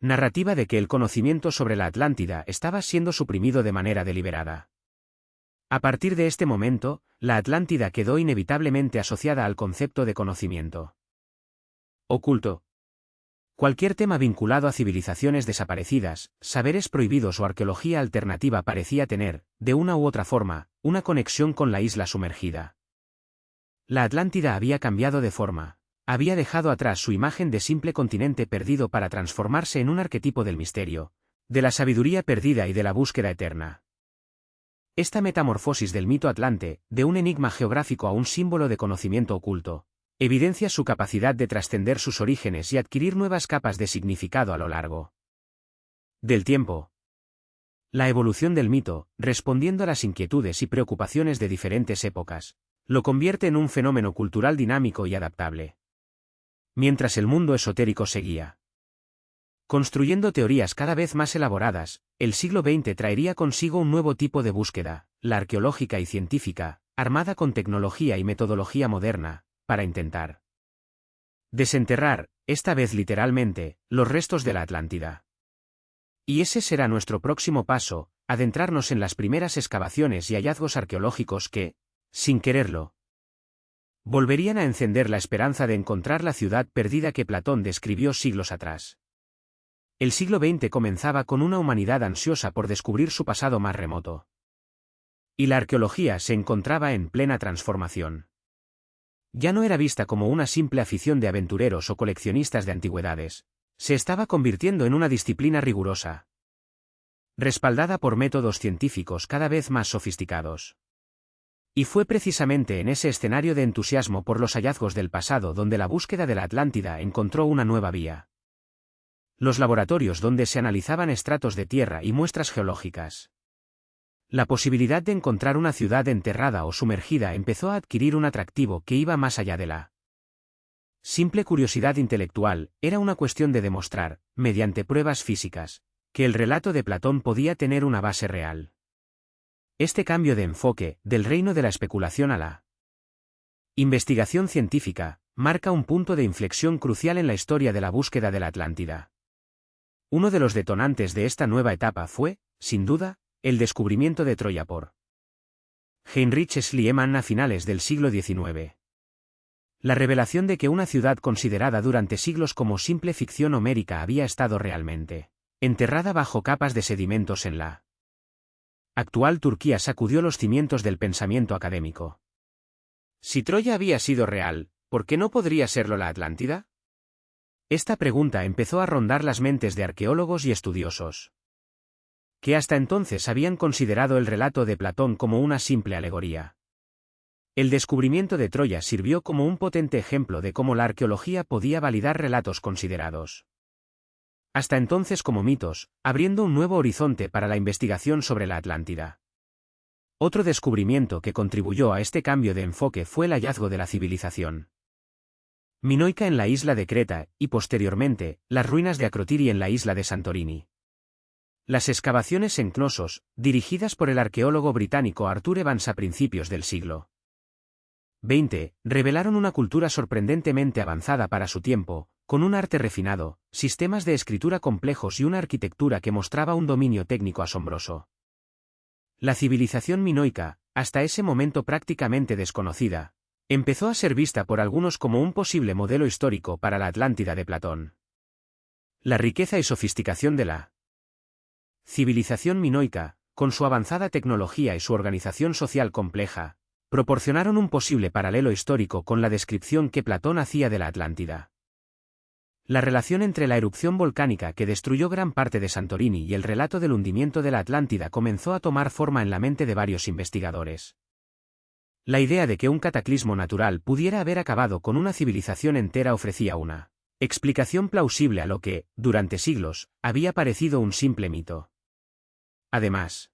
Narrativa de que el conocimiento sobre la Atlántida estaba siendo suprimido de manera deliberada. A partir de este momento, la Atlántida quedó inevitablemente asociada al concepto de conocimiento oculto. Cualquier tema vinculado a civilizaciones desaparecidas, saberes prohibidos o arqueología alternativa parecía tener, de una u otra forma, una conexión con la isla sumergida. La Atlántida había cambiado de forma, había dejado atrás su imagen de simple continente perdido para transformarse en un arquetipo del misterio, de la sabiduría perdida y de la búsqueda eterna. Esta metamorfosis del mito atlante, de un enigma geográfico a un símbolo de conocimiento oculto, evidencia su capacidad de trascender sus orígenes y adquirir nuevas capas de significado a lo largo del tiempo. La evolución del mito, respondiendo a las inquietudes y preocupaciones de diferentes épocas, lo convierte en un fenómeno cultural dinámico y adaptable. Mientras el mundo esotérico seguía construyendo teorías cada vez más elaboradas, el siglo XX traería consigo un nuevo tipo de búsqueda, la arqueológica y científica, armada con tecnología y metodología moderna, para intentar desenterrar, esta vez literalmente, los restos de la Atlántida. Y ese será nuestro próximo paso, adentrarnos en las primeras excavaciones y hallazgos arqueológicos que, sin quererlo, volverían a encender la esperanza de encontrar la ciudad perdida que Platón describió siglos atrás. El siglo XX comenzaba con una humanidad ansiosa por descubrir su pasado más remoto. Y la arqueología se encontraba en plena transformación. Ya no era vista como una simple afición de aventureros o coleccionistas de antigüedades, se estaba convirtiendo en una disciplina rigurosa, respaldada por métodos científicos cada vez más sofisticados. Y fue precisamente en ese escenario de entusiasmo por los hallazgos del pasado donde la búsqueda de la Atlántida encontró una nueva vía. Los laboratorios donde se analizaban estratos de tierra y muestras geológicas. La posibilidad de encontrar una ciudad enterrada o sumergida empezó a adquirir un atractivo que iba más allá de la simple curiosidad intelectual, era una cuestión de demostrar, mediante pruebas físicas, que el relato de Platón podía tener una base real. Este cambio de enfoque, del reino de la especulación a la investigación científica, marca un punto de inflexión crucial en la historia de la búsqueda de la Atlántida. Uno de los detonantes de esta nueva etapa fue, sin duda, el descubrimiento de Troya por Heinrich Schliemann a finales del siglo XIX. La revelación de que una ciudad considerada durante siglos como simple ficción homérica había estado realmente enterrada bajo capas de sedimentos en la actual Turquía sacudió los cimientos del pensamiento académico. Si Troya había sido real, ¿por qué no podría serlo la Atlántida? Esta pregunta empezó a rondar las mentes de arqueólogos y estudiosos, que hasta entonces habían considerado el relato de Platón como una simple alegoría. El descubrimiento de Troya sirvió como un potente ejemplo de cómo la arqueología podía validar relatos considerados hasta entonces como mitos, abriendo un nuevo horizonte para la investigación sobre la Atlántida. Otro descubrimiento que contribuyó a este cambio de enfoque fue el hallazgo de la civilización minoica en la isla de Creta, y posteriormente, las ruinas de Acrotiri en la isla de Santorini. Las excavaciones en Cnosos, dirigidas por el arqueólogo británico Arthur Evans a principios del siglo XX, revelaron una cultura sorprendentemente avanzada para su tiempo, con un arte refinado, sistemas de escritura complejos y una arquitectura que mostraba un dominio técnico asombroso. La civilización minoica, hasta ese momento prácticamente desconocida, empezó a ser vista por algunos como un posible modelo histórico para la Atlántida de Platón. La riqueza y sofisticación de la civilización minoica, con su avanzada tecnología y su organización social compleja, proporcionaron un posible paralelo histórico con la descripción que Platón hacía de la Atlántida. La relación entre la erupción volcánica que destruyó gran parte de Santorini y el relato del hundimiento de la Atlántida comenzó a tomar forma en la mente de varios investigadores. La idea de que un cataclismo natural pudiera haber acabado con una civilización entera ofrecía una explicación plausible a lo que, durante siglos, había parecido un simple mito. Además,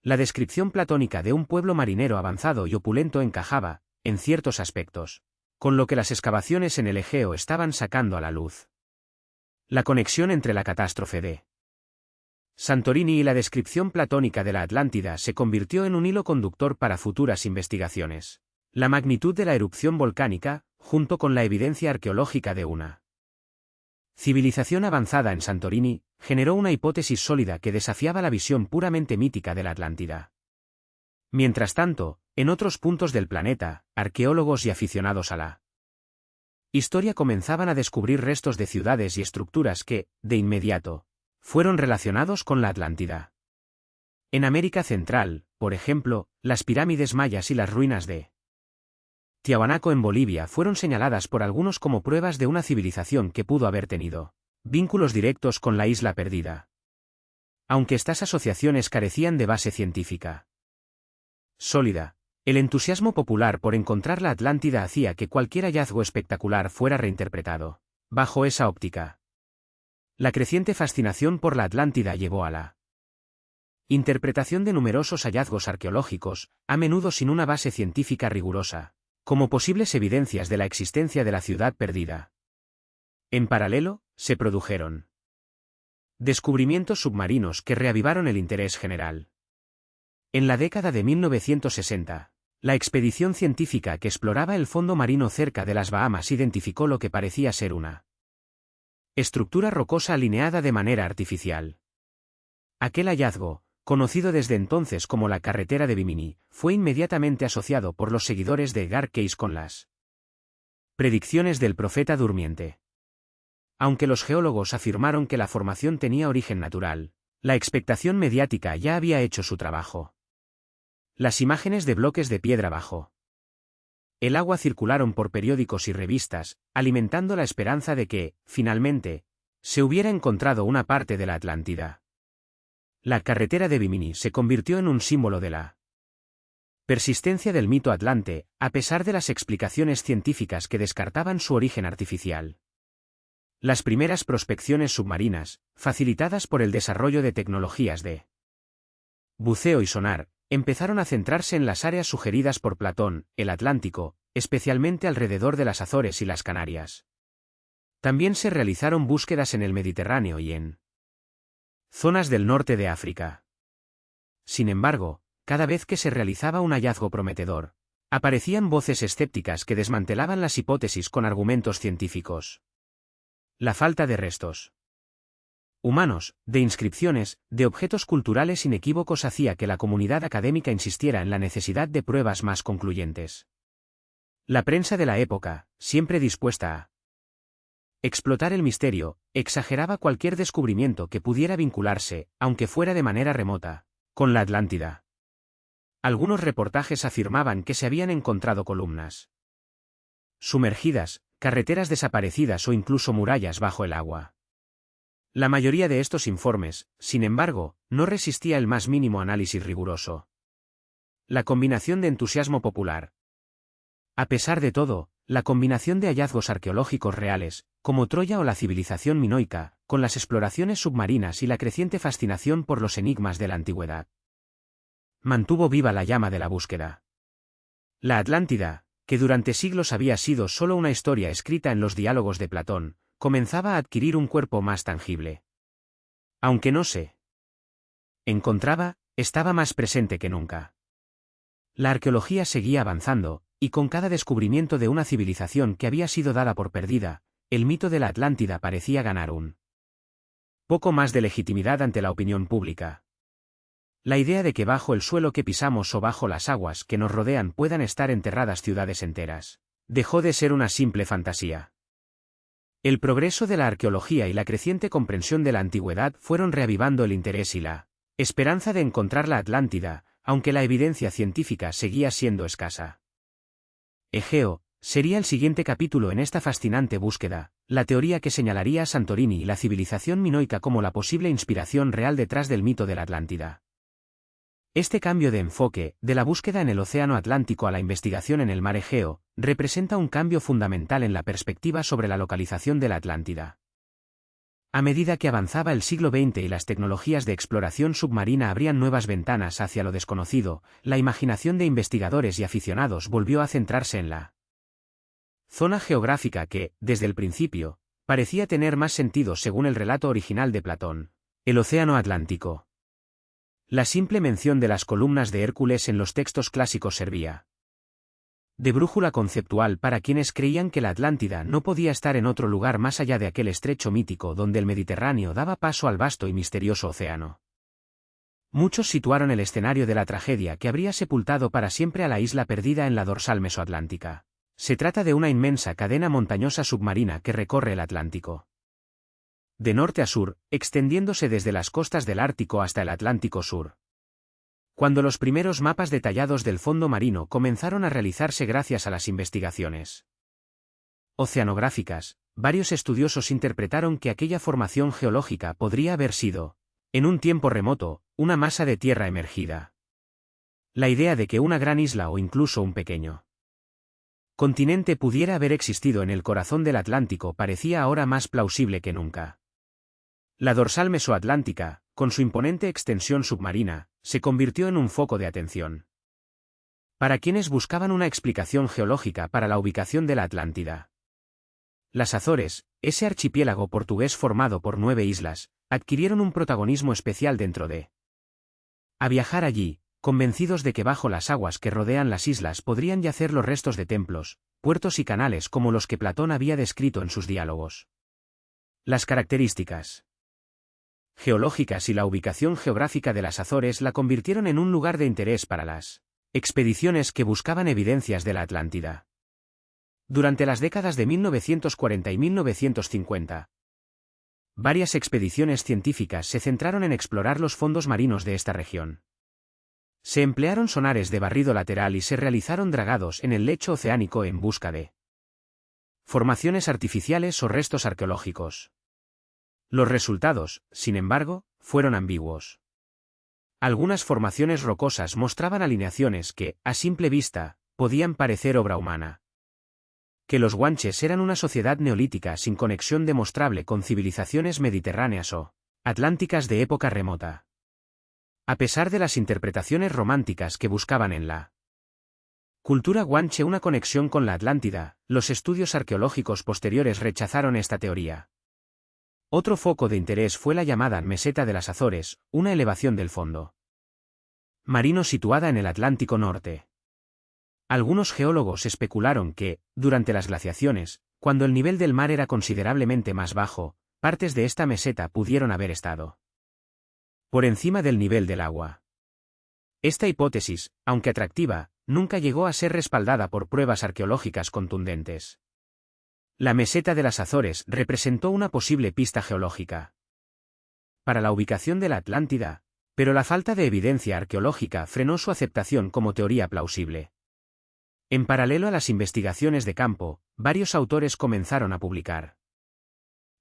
La descripción platónica de un pueblo marinero avanzado y opulento encajaba, en ciertos aspectos, con lo que las excavaciones en el Egeo estaban sacando a la luz. La conexión entre la catástrofe de Santorini y la descripción platónica de la Atlántida se convirtió en un hilo conductor para futuras investigaciones. La magnitud de la erupción volcánica, junto con la evidencia arqueológica de una civilización avanzada en Santorini, generó una hipótesis sólida que desafiaba la visión puramente mítica de la Atlántida. Mientras tanto, en otros puntos del planeta, arqueólogos y aficionados a la historia comenzaban a descubrir restos de ciudades y estructuras que, de inmediato, fueron relacionados con la Atlántida. En América Central, por ejemplo, las pirámides mayas y las ruinas de Tiahuanaco en Bolivia fueron señaladas por algunos como pruebas de una civilización que pudo haber tenido vínculos directos con la isla perdida. Aunque estas asociaciones carecían de base científica sólida, el entusiasmo popular por encontrar la Atlántida hacía que cualquier hallazgo espectacular fuera reinterpretado bajo esa óptica. La creciente fascinación por la Atlántida llevó a la interpretación de numerosos hallazgos arqueológicos, a menudo sin una base científica rigurosa, como posibles evidencias de la existencia de la ciudad perdida. En paralelo, se produjeron descubrimientos submarinos que reavivaron el interés general. En la década de 1960, la expedición científica que exploraba el fondo marino cerca de las Bahamas identificó lo que parecía ser una estructura rocosa alineada de manera artificial. Aquel hallazgo, conocido desde entonces como la carretera de Bimini, fue inmediatamente asociado por los seguidores de Edgar Cayce con las predicciones del profeta durmiente. Aunque los geólogos afirmaron que la formación tenía origen natural, la expectación mediática ya había hecho su trabajo. Las imágenes de bloques de piedra bajo el agua circularon por periódicos y revistas, alimentando la esperanza de que, finalmente, se hubiera encontrado una parte de la Atlántida. La carretera de Bimini se convirtió en un símbolo de la persistencia del mito atlante, a pesar de las explicaciones científicas que descartaban su origen artificial. Las primeras prospecciones submarinas, facilitadas por el desarrollo de tecnologías de buceo y sonar, empezaron a centrarse en las áreas sugeridas por Platón, el Atlántico, especialmente alrededor de las Azores y las Canarias. También se realizaron búsquedas en el Mediterráneo y en zonas del norte de África. Sin embargo, cada vez que se realizaba un hallazgo prometedor, aparecían voces escépticas que desmantelaban las hipótesis con argumentos científicos. La falta de restos humanos, de inscripciones, de objetos culturales inequívocos hacía que la comunidad académica insistiera en la necesidad de pruebas más concluyentes. La prensa de la época, siempre dispuesta a explotar el misterio, exageraba cualquier descubrimiento que pudiera vincularse, aunque fuera de manera remota, con la Atlántida. Algunos reportajes afirmaban que se habían encontrado columnas sumergidas, carreteras desaparecidas o incluso murallas bajo el agua. La mayoría de estos informes, sin embargo, no resistía el más mínimo análisis riguroso. La combinación de entusiasmo popular. A pesar de todo, la combinación de hallazgos arqueológicos reales, como Troya o la civilización minoica, con las exploraciones submarinas y la creciente fascinación por los enigmas de la antigüedad, mantuvo viva la llama de la búsqueda. La Atlántida, que durante siglos había sido solo una historia escrita en los diálogos de Platón, comenzaba a adquirir un cuerpo más tangible. Aunque no se encontraba, estaba más presente que nunca. La arqueología seguía avanzando, y con cada descubrimiento de una civilización que había sido dada por perdida, el mito de la Atlántida parecía ganar un poco más de legitimidad ante la opinión pública. La idea de que bajo el suelo que pisamos o bajo las aguas que nos rodean puedan estar enterradas ciudades enteras, dejó de ser una simple fantasía. El progreso de la arqueología y la creciente comprensión de la antigüedad fueron reavivando el interés y la esperanza de encontrar la Atlántida, aunque la evidencia científica seguía siendo escasa. Egeo sería el siguiente capítulo en esta fascinante búsqueda, la teoría que señalaría a Santorini y la civilización minoica como la posible inspiración real detrás del mito de la Atlántida. Este cambio de enfoque, de la búsqueda en el Océano Atlántico a la investigación en el mar Egeo, representa un cambio fundamental en la perspectiva sobre la localización de la Atlántida. A medida que avanzaba el siglo XX y las tecnologías de exploración submarina abrían nuevas ventanas hacia lo desconocido, la imaginación de investigadores y aficionados volvió a centrarse en la zona geográfica que, desde el principio, parecía tener más sentido según el relato original de Platón: el Océano Atlántico. La simple mención de las columnas de Hércules en los textos clásicos servía de brújula conceptual para quienes creían que la Atlántida no podía estar en otro lugar más allá de aquel estrecho mítico donde el Mediterráneo daba paso al vasto y misterioso océano. Muchos situaron el escenario de la tragedia que habría sepultado para siempre a la isla perdida en la dorsal mesoatlántica. Se trata de una inmensa cadena montañosa submarina que recorre el Atlántico de norte a sur, extendiéndose desde las costas del Ártico hasta el Atlántico Sur. Cuando los primeros mapas detallados del fondo marino comenzaron a realizarse gracias a las investigaciones oceanográficas, varios estudiosos interpretaron que aquella formación geológica podría haber sido, en un tiempo remoto, una masa de tierra emergida. La idea de que una gran isla o incluso un pequeño continente pudiera haber existido en el corazón del Atlántico parecía ahora más plausible que nunca. La dorsal mesoatlántica, con su imponente extensión submarina, se convirtió en un foco de atención para quienes buscaban una explicación geológica para la ubicación de la Atlántida. Las Azores, ese archipiélago portugués formado por 9 islas, adquirieron un protagonismo especial dentro de a viajar allí, convencidos de que bajo las aguas que rodean las islas podrían yacer los restos de templos, puertos y canales como los que Platón había descrito en sus diálogos. Las características geológicas y la ubicación geográfica de las Azores la convirtieron en un lugar de interés para las expediciones que buscaban evidencias de la Atlántida. Durante las décadas de 1940 y 1950, varias expediciones científicas se centraron en explorar los fondos marinos de esta región. Se emplearon sonares de barrido lateral y se realizaron dragados en el lecho oceánico en busca de formaciones artificiales o restos arqueológicos. Los resultados, sin embargo, fueron ambiguos. Algunas formaciones rocosas mostraban alineaciones que, a simple vista, podían parecer obra humana. Que los guanches eran una sociedad neolítica sin conexión demostrable con civilizaciones mediterráneas o atlánticas de época remota. A pesar de las interpretaciones románticas que buscaban en la cultura guanche una conexión con la Atlántida, los estudios arqueológicos posteriores rechazaron esta teoría. Otro foco de interés fue la llamada Meseta de las Azores, una elevación del fondo marino situada en el Atlántico Norte. Algunos geólogos especularon que, durante las glaciaciones, cuando el nivel del mar era considerablemente más bajo, partes de esta meseta pudieron haber estado por encima del nivel del agua. Esta hipótesis, aunque atractiva, nunca llegó a ser respaldada por pruebas arqueológicas contundentes. La meseta de las Azores representó una posible pista geológica para la ubicación de la Atlántida, pero la falta de evidencia arqueológica frenó su aceptación como teoría plausible. En paralelo a las investigaciones de campo, varios autores comenzaron a publicar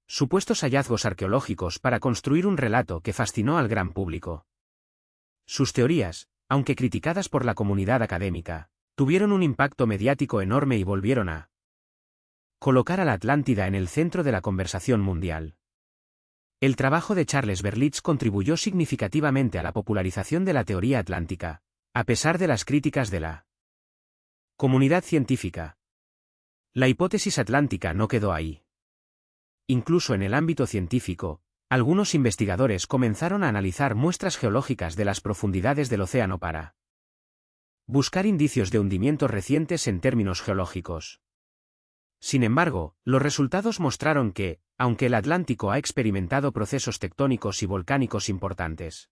supuestos hallazgos arqueológicos para construir un relato que fascinó al gran público. Sus teorías, aunque criticadas por la comunidad académica, tuvieron un impacto mediático enorme y volvieron a colocar a la Atlántida en el centro de la conversación mundial. El trabajo de Charles Berlitz contribuyó significativamente a la popularización de la teoría atlántica, a pesar de las críticas de la comunidad científica. La hipótesis atlántica no quedó ahí. Incluso en el ámbito científico, algunos investigadores comenzaron a analizar muestras geológicas de las profundidades del océano para buscar indicios de hundimientos recientes en términos geológicos. Sin embargo, los resultados mostraron que, aunque el Atlántico ha experimentado procesos tectónicos y volcánicos importantes,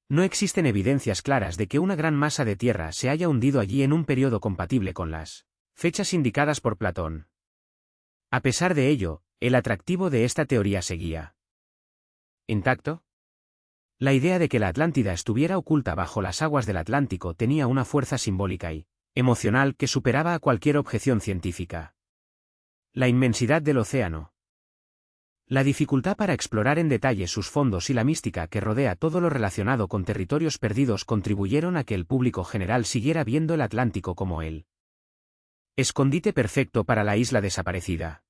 no existen evidencias claras de que una gran masa de tierra se haya hundido allí en un periodo compatible con las fechas indicadas por Platón. A pesar de ello, el atractivo de esta teoría seguía intacto. La idea de que la Atlántida estuviera oculta bajo las aguas del Atlántico tenía una fuerza simbólica y emocional que superaba a cualquier objeción científica. La inmensidad del océano, la dificultad para explorar en detalle sus fondos y la mística que rodea todo lo relacionado con territorios perdidos contribuyeron a que el público general siguiera viendo el Atlántico como el escondite perfecto para la isla desaparecida.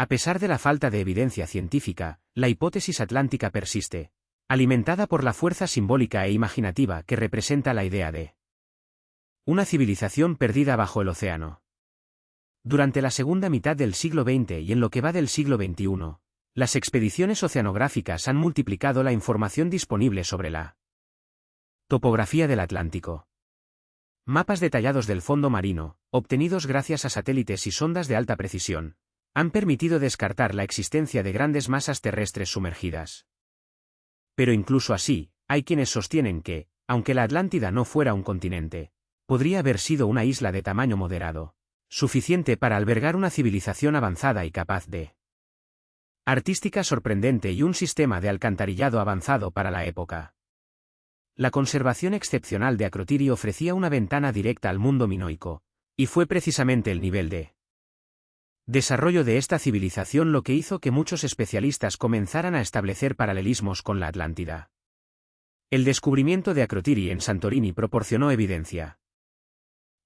A pesar de la falta de evidencia científica, la hipótesis atlántica persiste, alimentada por la fuerza simbólica e imaginativa que representa la idea de una civilización perdida bajo el océano. Durante la segunda mitad del siglo XX y en lo que va del siglo XXI, las expediciones oceanográficas han multiplicado la información disponible sobre la topografía del Atlántico. Mapas detallados del fondo marino, obtenidos gracias a satélites y sondas de alta precisión, han permitido descartar la existencia de grandes masas terrestres sumergidas. Pero incluso así, hay quienes sostienen que, aunque la Atlántida no fuera un continente, podría haber sido una isla de tamaño moderado, suficiente para albergar una civilización avanzada y capaz de artística sorprendente y un sistema de alcantarillado avanzado para la época. La conservación excepcional de Akrotiri ofrecía una ventana directa al mundo minoico, y fue precisamente el nivel de desarrollo de esta civilización lo que hizo que muchos especialistas comenzaran a establecer paralelismos con la Atlántida. El descubrimiento de Akrotiri en Santorini proporcionó evidencia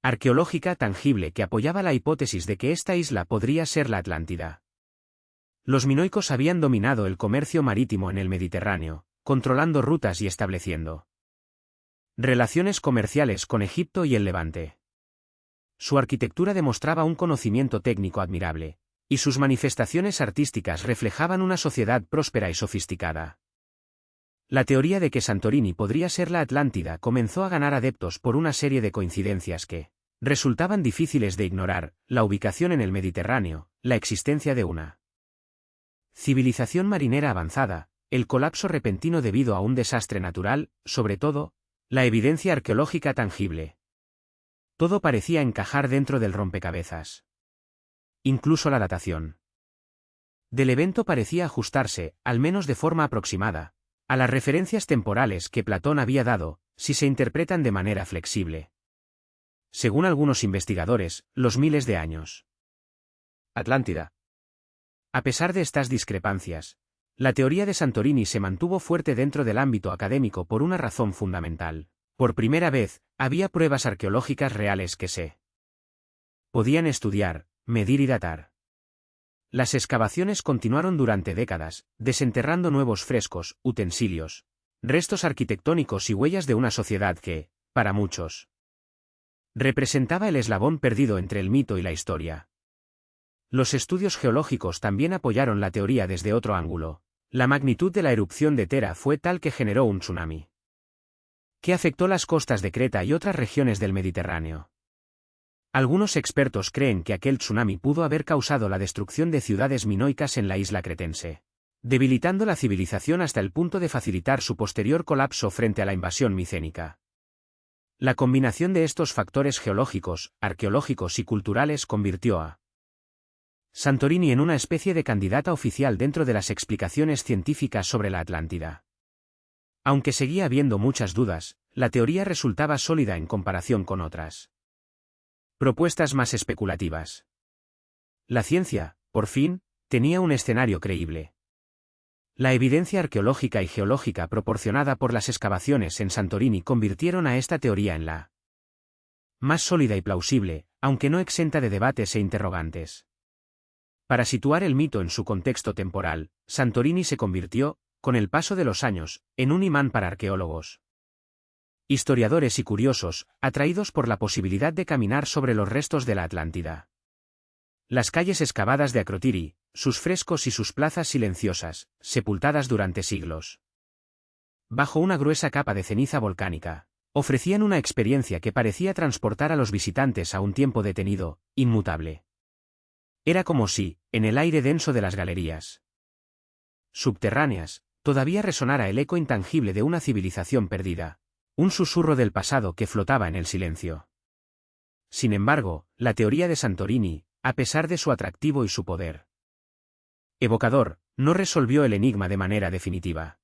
arqueológica tangible que apoyaba la hipótesis de que esta isla podría ser la Atlántida. Los minoicos habían dominado el comercio marítimo en el Mediterráneo, controlando rutas y estableciendo relaciones comerciales con Egipto y el Levante. Su arquitectura demostraba un conocimiento técnico admirable, y sus manifestaciones artísticas reflejaban una sociedad próspera y sofisticada. La teoría de que Santorini podría ser la Atlántida comenzó a ganar adeptos por una serie de coincidencias que resultaban difíciles de ignorar: la ubicación en el Mediterráneo, la existencia de una civilización marinera avanzada, el colapso repentino debido a un desastre natural, sobre todo, la evidencia arqueológica tangible. Todo parecía encajar dentro del rompecabezas. Incluso la datación del evento parecía ajustarse, al menos de forma aproximada, a las referencias temporales que Platón había dado, si se interpretan de manera flexible. Según algunos investigadores, los miles de años. Atlántida. A pesar de estas discrepancias, la teoría de Santorini se mantuvo fuerte dentro del ámbito académico por una razón fundamental. Por primera vez, había pruebas arqueológicas reales que se podían estudiar, medir y datar. Las excavaciones continuaron durante décadas, desenterrando nuevos frescos, utensilios, restos arquitectónicos y huellas de una sociedad que, para muchos, representaba el eslabón perdido entre el mito y la historia. Los estudios geológicos también apoyaron la teoría desde otro ángulo. La magnitud de la erupción de Tera fue tal que generó un tsunami que afectó las costas de Creta y otras regiones del Mediterráneo. Algunos expertos creen que aquel tsunami pudo haber causado la destrucción de ciudades minoicas en la isla cretense, debilitando la civilización hasta el punto de facilitar su posterior colapso frente a la invasión micénica. La combinación de estos factores geológicos, arqueológicos y culturales convirtió a Santorini en una especie de candidata oficial dentro de las explicaciones científicas sobre la Atlántida. Aunque seguía habiendo muchas dudas, la teoría resultaba sólida en comparación con otras propuestas más especulativas. La ciencia, por fin, tenía un escenario creíble. La evidencia arqueológica y geológica proporcionada por las excavaciones en Santorini convirtieron a esta teoría en la más sólida y plausible, aunque no exenta de debates e interrogantes. Para situar el mito en su contexto temporal, Santorini se convirtió, con el paso de los años, en un imán para arqueólogos, historiadores y curiosos, atraídos por la posibilidad de caminar sobre los restos de la Atlántida. Las calles excavadas de Akrotiri, sus frescos y sus plazas silenciosas, sepultadas durante siglos bajo una gruesa capa de ceniza volcánica, ofrecían una experiencia que parecía transportar a los visitantes a un tiempo detenido, inmutable. Era como si, en el aire denso de las galerías subterráneas, todavía resonara el eco intangible de una civilización perdida, un susurro del pasado que flotaba en el silencio. Sin embargo, la teoría de Santorini, a pesar de su atractivo y su poder evocador, no resolvió el enigma de manera definitiva.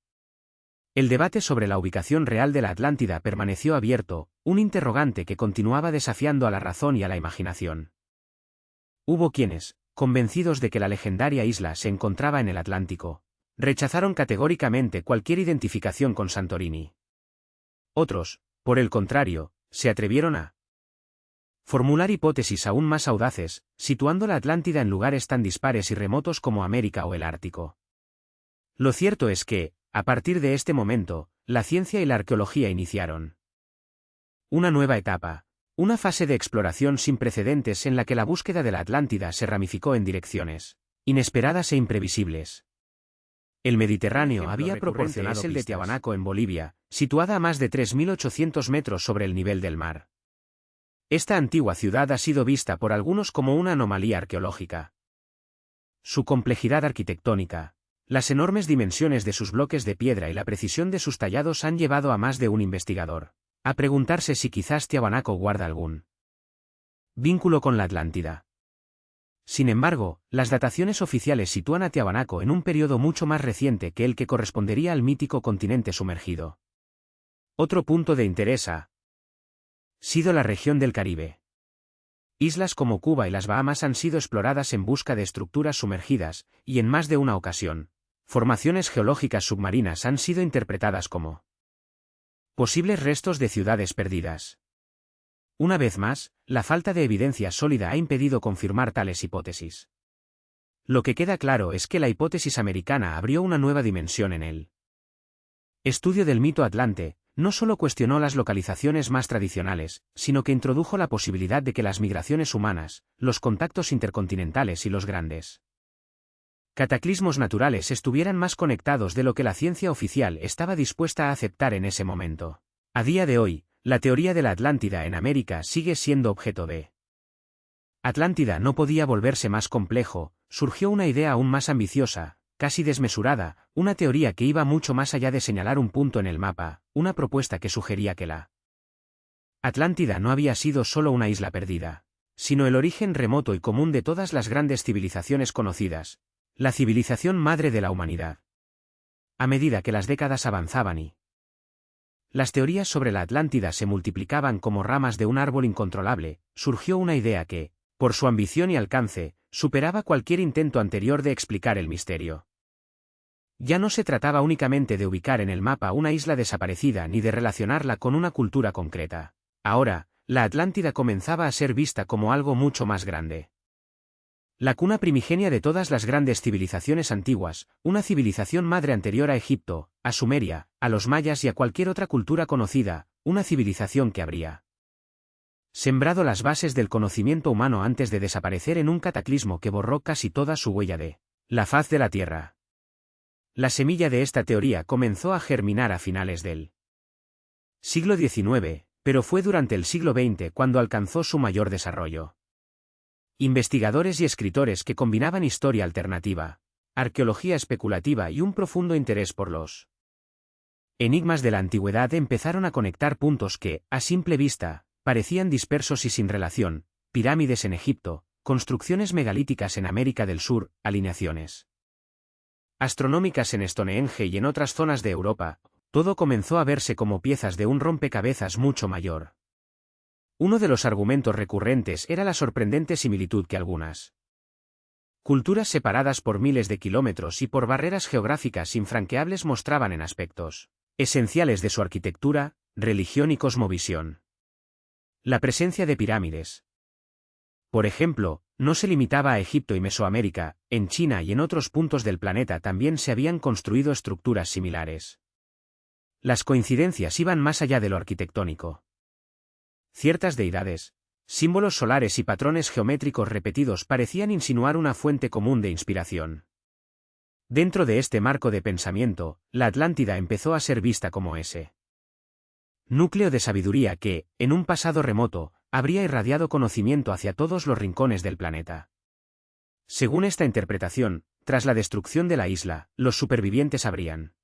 El debate sobre la ubicación real de la Atlántida permaneció abierto, un interrogante que continuaba desafiando a la razón y a la imaginación. Hubo quienes, convencidos de que la legendaria isla se encontraba en el Atlántico, rechazaron categóricamente cualquier identificación con Santorini. Otros, por el contrario, se atrevieron a formular hipótesis aún más audaces, situando la Atlántida en lugares tan dispares y remotos como América o el Ártico. Lo cierto es que, a partir de este momento, la ciencia y la arqueología iniciaron una nueva etapa, una fase de exploración sin precedentes en la que la búsqueda de la Atlántida se ramificó en direcciones inesperadas e imprevisibles. El Mediterráneo había proporcionado el de Tiahuanaco en Bolivia, situada a más de 3.800 metros sobre el nivel del mar. Esta antigua ciudad ha sido vista por algunos como una anomalía arqueológica. Su complejidad arquitectónica, las enormes dimensiones de sus bloques de piedra y la precisión de sus tallados han llevado a más de un investigador a preguntarse si quizás Tiahuanaco guarda algún vínculo con la Atlántida. Sin embargo, las dataciones oficiales sitúan a Tiahuanaco en un periodo mucho más reciente que el que correspondería al mítico continente sumergido. Otro punto de interés ha sido la región del Caribe. Islas como Cuba y las Bahamas han sido exploradas en busca de estructuras sumergidas, y en más de una ocasión, formaciones geológicas submarinas han sido interpretadas como posibles restos de ciudades perdidas. Una vez más, la falta de evidencia sólida ha impedido confirmar tales hipótesis. Lo que queda claro es que la hipótesis americana abrió una nueva dimensión en el estudio del mito atlante. No solo cuestionó las localizaciones más tradicionales, sino que introdujo la posibilidad de que las migraciones humanas, los contactos intercontinentales y los grandes cataclismos naturales estuvieran más conectados de lo que la ciencia oficial estaba dispuesta a aceptar en ese momento. A día de hoy, la teoría de la Atlántida en América sigue siendo objeto de Atlántida no podía volverse más complejo, surgió una idea aún más ambiciosa, casi desmesurada, una teoría que iba mucho más allá de señalar un punto en el mapa, una propuesta que sugería que la Atlántida no había sido solo una isla perdida, sino el origen remoto y común de todas las grandes civilizaciones conocidas, la civilización madre de la humanidad. A medida que las décadas avanzaban y las teorías sobre la Atlántida se multiplicaban como ramas de un árbol incontrolable, surgió una idea que, por su ambición y alcance, superaba cualquier intento anterior de explicar el misterio. Ya no se trataba únicamente de ubicar en el mapa una isla desaparecida ni de relacionarla con una cultura concreta. Ahora, la Atlántida comenzaba a ser vista como algo mucho más grande. La cuna primigenia de todas las grandes civilizaciones antiguas, una civilización madre anterior a Egipto, a Sumeria, a los mayas y a cualquier otra cultura conocida, una civilización que habría sembrado las bases del conocimiento humano antes de desaparecer en un cataclismo que borró casi toda su huella de la faz de la Tierra. La semilla de esta teoría comenzó a germinar a finales del siglo XIX, pero fue durante el siglo XX cuando alcanzó su mayor desarrollo. Investigadores y escritores que combinaban historia alternativa, arqueología especulativa y un profundo interés por los enigmas de la antigüedad empezaron a conectar puntos que, a simple vista, parecían dispersos y sin relación: pirámides en Egipto, construcciones megalíticas en América del Sur, alineaciones astronómicas en Stonehenge y en otras zonas de Europa. Todo comenzó a verse como piezas de un rompecabezas mucho mayor. Uno de los argumentos recurrentes era la sorprendente similitud que algunas culturas separadas por miles de kilómetros y por barreras geográficas infranqueables mostraban en aspectos esenciales de su arquitectura, religión y cosmovisión. La presencia de pirámides, por ejemplo, no se limitaba a Egipto y Mesoamérica. En China y en otros puntos del planeta también se habían construido estructuras similares. Las coincidencias iban más allá de lo arquitectónico. Ciertas deidades, símbolos solares y patrones geométricos repetidos parecían insinuar una fuente común de inspiración. Dentro de este marco de pensamiento, la Atlántida empezó a ser vista como ese núcleo de sabiduría que, en un pasado remoto, habría irradiado conocimiento hacia todos los rincones del planeta. Según esta interpretación, tras la destrucción de la isla, los supervivientes habrían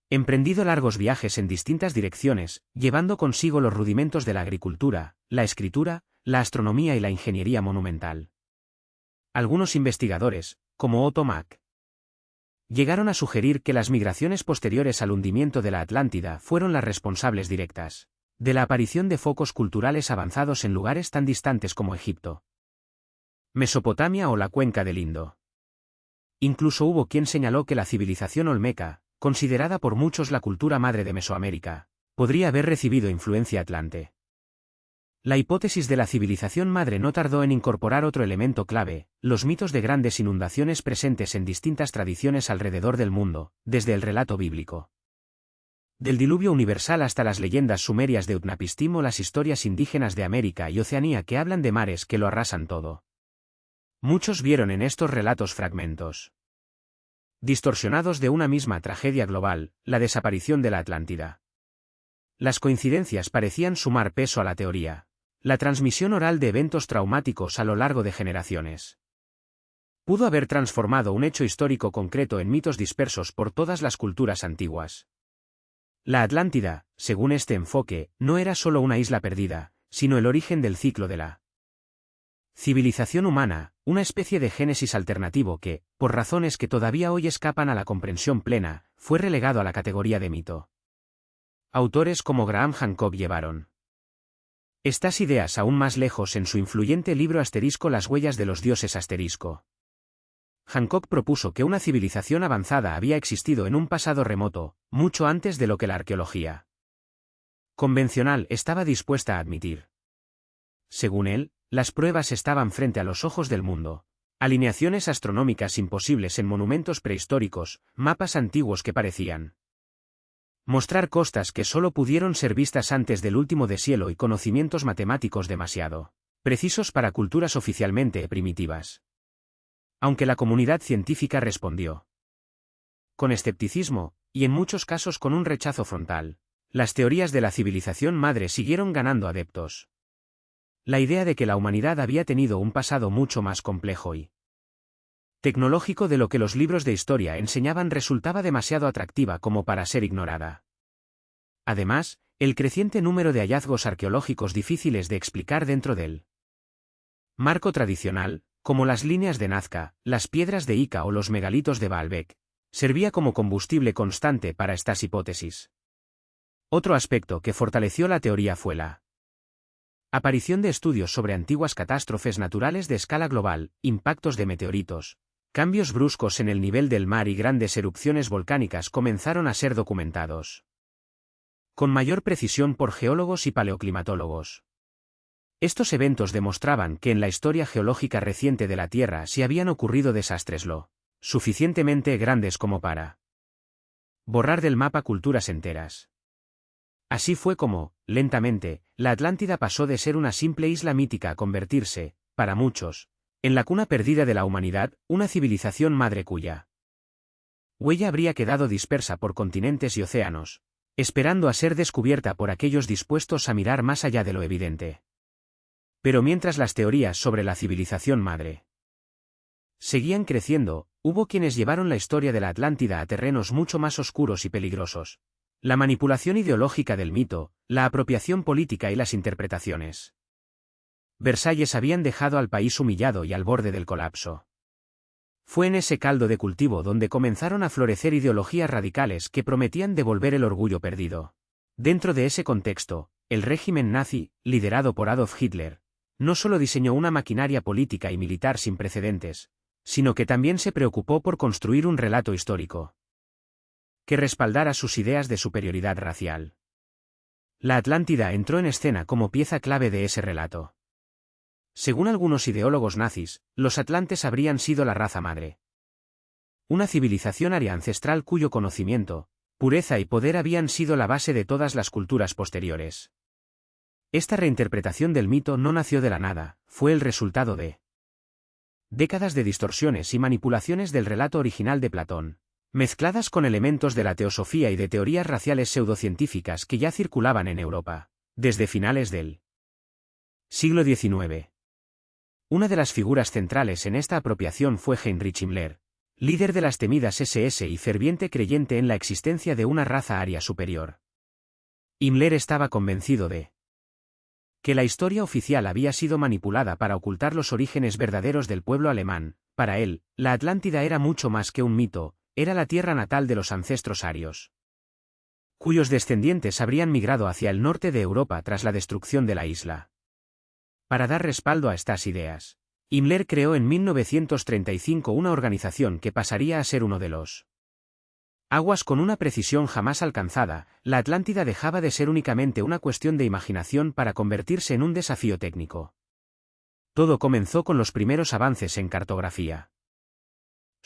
emprendido largos viajes en distintas direcciones, llevando consigo los rudimentos de la agricultura, la escritura, la astronomía y la ingeniería monumental. Algunos investigadores, como Otto Mack, llegaron a sugerir que las migraciones posteriores al hundimiento de la Atlántida fueron las responsables directas de la aparición de focos culturales avanzados en lugares tan distantes como Egipto, Mesopotamia o la cuenca del Indo. Incluso hubo quien señaló que la civilización olmeca, considerada por muchos la cultura madre de Mesoamérica, podría haber recibido influencia atlante. La hipótesis de la civilización madre no tardó en incorporar otro elemento clave, los mitos de grandes inundaciones presentes en distintas tradiciones alrededor del mundo, desde el relato bíblico. Del diluvio universal hasta las leyendas sumerias de Utnapishtim o las historias indígenas de América y Oceanía que hablan de mares que lo arrasan todo. Muchos vieron en estos relatos fragmentos distorsionados de una misma tragedia global, la desaparición de la Atlántida. Las coincidencias parecían sumar peso a la teoría. La transmisión oral de eventos traumáticos a lo largo de generaciones pudo haber transformado un hecho histórico concreto en mitos dispersos por todas las culturas antiguas. La Atlántida, según este enfoque, no era solo una isla perdida, sino el origen del ciclo de la civilización humana, una especie de génesis alternativo que, por razones que todavía hoy escapan a la comprensión plena, fue relegado a la categoría de mito. Autores como Graham Hancock llevaron estas ideas aún más lejos en su influyente libro Las huellas de los dioses asterisco. Hancock propuso que una civilización avanzada había existido en un pasado remoto, mucho antes de lo que la arqueología convencional estaba dispuesta a admitir. Según él, las pruebas estaban frente a los ojos del mundo. Alineaciones astronómicas imposibles en monumentos prehistóricos, mapas antiguos que parecían mostrar costas que solo pudieron ser vistas antes del último deshielo y conocimientos matemáticos demasiado precisos para culturas oficialmente primitivas. Aunque la comunidad científica respondió con escepticismo, y en muchos casos con un rechazo frontal, las teorías de la civilización madre siguieron ganando adeptos. La idea de que la humanidad había tenido un pasado mucho más complejo y tecnológico de lo que los libros de historia enseñaban resultaba demasiado atractiva como para ser ignorada. Además, el creciente número de hallazgos arqueológicos difíciles de explicar dentro del marco tradicional, como las líneas de Nazca, las piedras de Ica o los megalitos de Baalbek, servía como combustible constante para estas hipótesis. Otro aspecto que fortaleció la teoría fue la aparición de estudios sobre antiguas catástrofes naturales de escala global, impactos de meteoritos, cambios bruscos en el nivel del mar y grandes erupciones volcánicas comenzaron a ser documentados con mayor precisión por geólogos y paleoclimatólogos. Estos eventos demostraban que en la historia geológica reciente de la Tierra sí habían ocurrido desastres lo suficientemente grandes como para borrar del mapa culturas enteras. Así fue como, lentamente, la Atlántida pasó de ser una simple isla mítica a convertirse, para muchos, en la cuna perdida de la humanidad, una civilización madre cuya huella habría quedado dispersa por continentes y océanos, esperando a ser descubierta por aquellos dispuestos a mirar más allá de lo evidente. Pero mientras las teorías sobre la civilización madre seguían creciendo, hubo quienes llevaron la historia de la Atlántida a terrenos mucho más oscuros y peligrosos. La manipulación ideológica del mito, la apropiación política y las interpretaciones Versalles habían dejado al país humillado y al borde del colapso. Fue en ese caldo de cultivo donde comenzaron a florecer ideologías radicales que prometían devolver el orgullo perdido. Dentro de ese contexto, el régimen nazi, liderado por Adolf Hitler, no solo diseñó una maquinaria política y militar sin precedentes, sino que también se preocupó por construir un relato histórico que respaldara sus ideas de superioridad racial. La Atlántida entró en escena como pieza clave de ese relato. Según algunos ideólogos nazis, los atlantes habrían sido la raza madre. Una civilización aria ancestral cuyo conocimiento, pureza y poder habían sido la base de todas las culturas posteriores. Esta reinterpretación del mito no nació de la nada, fue el resultado de décadas de distorsiones y manipulaciones del relato original de Platón, mezcladas con elementos de la teosofía y de teorías raciales pseudocientíficas que ya circulaban en Europa, desde finales del siglo XIX. Una de las figuras centrales en esta apropiación fue Heinrich Himmler, líder de las temidas SS y ferviente creyente en la existencia de una raza aria superior. Himmler estaba convencido de que la historia oficial había sido manipulada para ocultar los orígenes verdaderos del pueblo alemán. Para él, la Atlántida era mucho más que un mito, era la tierra natal de los ancestros arios, cuyos descendientes habrían migrado hacia el norte de Europa tras la destrucción de la isla. Para dar respaldo a estas ideas, Himmler creó en 1935 una organización que pasaría a ser uno de los Aguas con una precisión jamás alcanzada, la Atlántida dejaba de ser únicamente una cuestión de imaginación para convertirse en un desafío técnico. Todo comenzó con los primeros avances en cartografía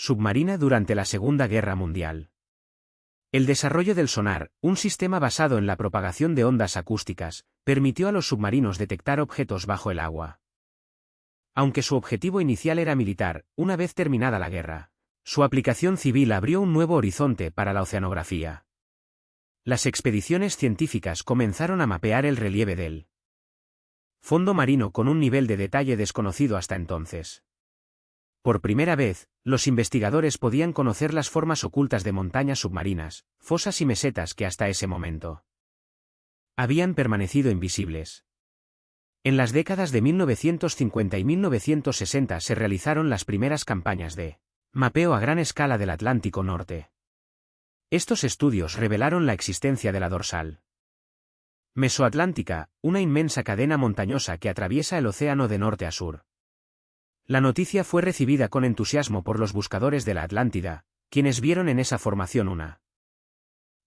submarina durante la Segunda Guerra Mundial. El desarrollo del sonar, un sistema basado en la propagación de ondas acústicas, permitió a los submarinos detectar objetos bajo el agua. Aunque su objetivo inicial era militar, una vez terminada la guerra, su aplicación civil abrió un nuevo horizonte para la oceanografía. Las expediciones científicas comenzaron a mapear el relieve del fondo marino con un nivel de detalle desconocido hasta entonces. Por primera vez, los investigadores podían conocer las formas ocultas de montañas submarinas, fosas y mesetas que hasta ese momento habían permanecido invisibles. En las décadas de 1950 y 1960 se realizaron las primeras campañas de mapeo a gran escala del Atlántico Norte. Estos estudios revelaron la existencia de la dorsal mesoatlántica, una inmensa cadena montañosa que atraviesa el océano de norte a sur. La noticia fue recibida con entusiasmo por los buscadores de la Atlántida, quienes vieron en esa formación una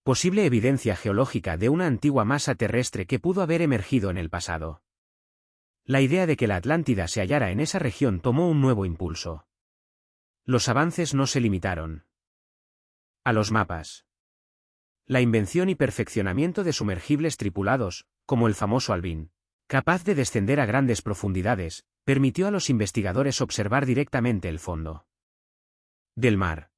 posible evidencia geológica de una antigua masa terrestre que pudo haber emergido en el pasado. La idea de que la Atlántida se hallara en esa región tomó un nuevo impulso. Los avances no se limitaron a los mapas. La invención y perfeccionamiento de sumergibles tripulados, como el famoso Alvin, capaz de descender a grandes profundidades, permitió a los investigadores observar directamente el fondo del mar.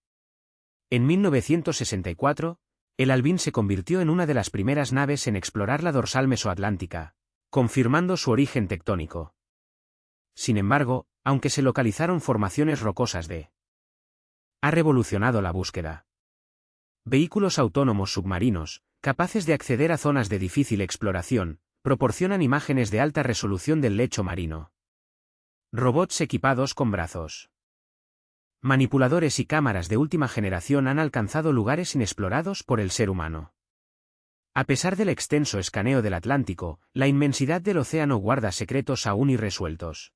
En 1964, el Alvin se convirtió en una de las primeras naves en explorar la dorsal mesoatlántica, confirmando su origen tectónico. Sin embargo, aunque se localizaron formaciones rocosas ha revolucionado la búsqueda. Vehículos autónomos submarinos, capaces de acceder a zonas de difícil exploración, proporcionan imágenes de alta resolución del lecho marino. Robots equipados con brazos, manipuladores y cámaras de última generación han alcanzado lugares inexplorados por el ser humano. A pesar del extenso escaneo del Atlántico, la inmensidad del océano guarda secretos aún irresueltos.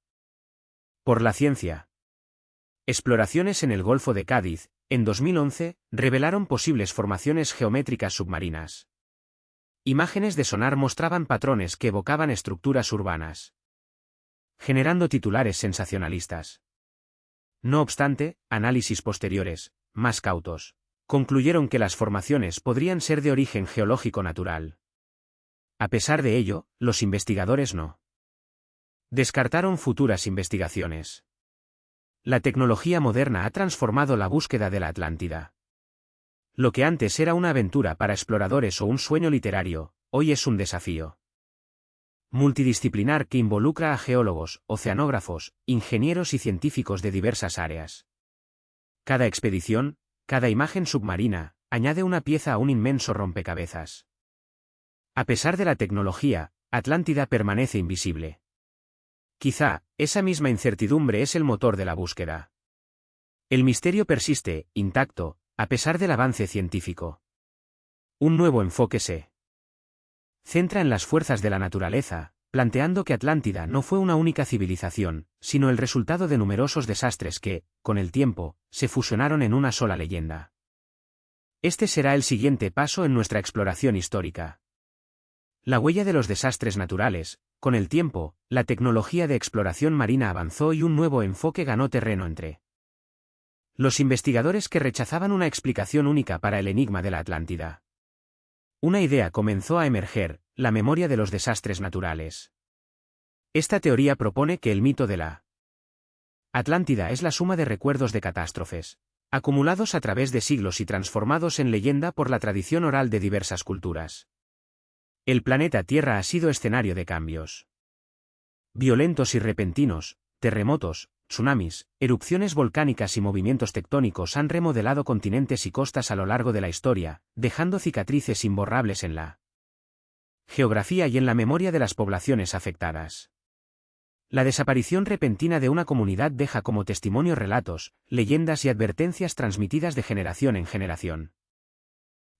Por la ciencia. Exploraciones en el Golfo de Cádiz, en 2011, revelaron posibles formaciones geométricas submarinas. Imágenes de sonar mostraban patrones que evocaban estructuras urbanas, generando titulares sensacionalistas. No obstante, análisis posteriores, más cautos, concluyeron que las formaciones podrían ser de origen geológico natural. A pesar de ello, los investigadores no descartaron futuras investigaciones. La tecnología moderna ha transformado la búsqueda de la Atlántida. Lo que antes era una aventura para exploradores o un sueño literario, hoy es un desafío multidisciplinar que involucra a geólogos, oceanógrafos, ingenieros y científicos de diversas áreas. Cada expedición, cada imagen submarina, añade una pieza a un inmenso rompecabezas. A pesar de la tecnología, Atlántida permanece invisible. Quizá, esa misma incertidumbre es el motor de la búsqueda. El misterio persiste, intacto, a pesar del avance científico. Un nuevo enfoque se centra en las fuerzas de la naturaleza, planteando que Atlántida no fue una única civilización, sino el resultado de numerosos desastres que, con el tiempo, se fusionaron en una sola leyenda. Este será el siguiente paso en nuestra exploración histórica. La huella de los desastres naturales. Con el tiempo, la tecnología de exploración marina avanzó y un nuevo enfoque ganó terreno entre los investigadores que rechazaban una explicación única para el enigma de la Atlántida. Una idea comenzó a emerger, la memoria de los desastres naturales. Esta teoría propone que el mito de la Atlántida es la suma de recuerdos de catástrofes, acumulados a través de siglos y transformados en leyenda por la tradición oral de diversas culturas. El planeta Tierra ha sido escenario de cambios violentos y repentinos, terremotos, tsunamis, erupciones volcánicas y movimientos tectónicos han remodelado continentes y costas a lo largo de la historia, dejando cicatrices imborrables en la geografía y en la memoria de las poblaciones afectadas. La desaparición repentina de una comunidad deja como testimonio relatos, leyendas y advertencias transmitidas de generación en generación.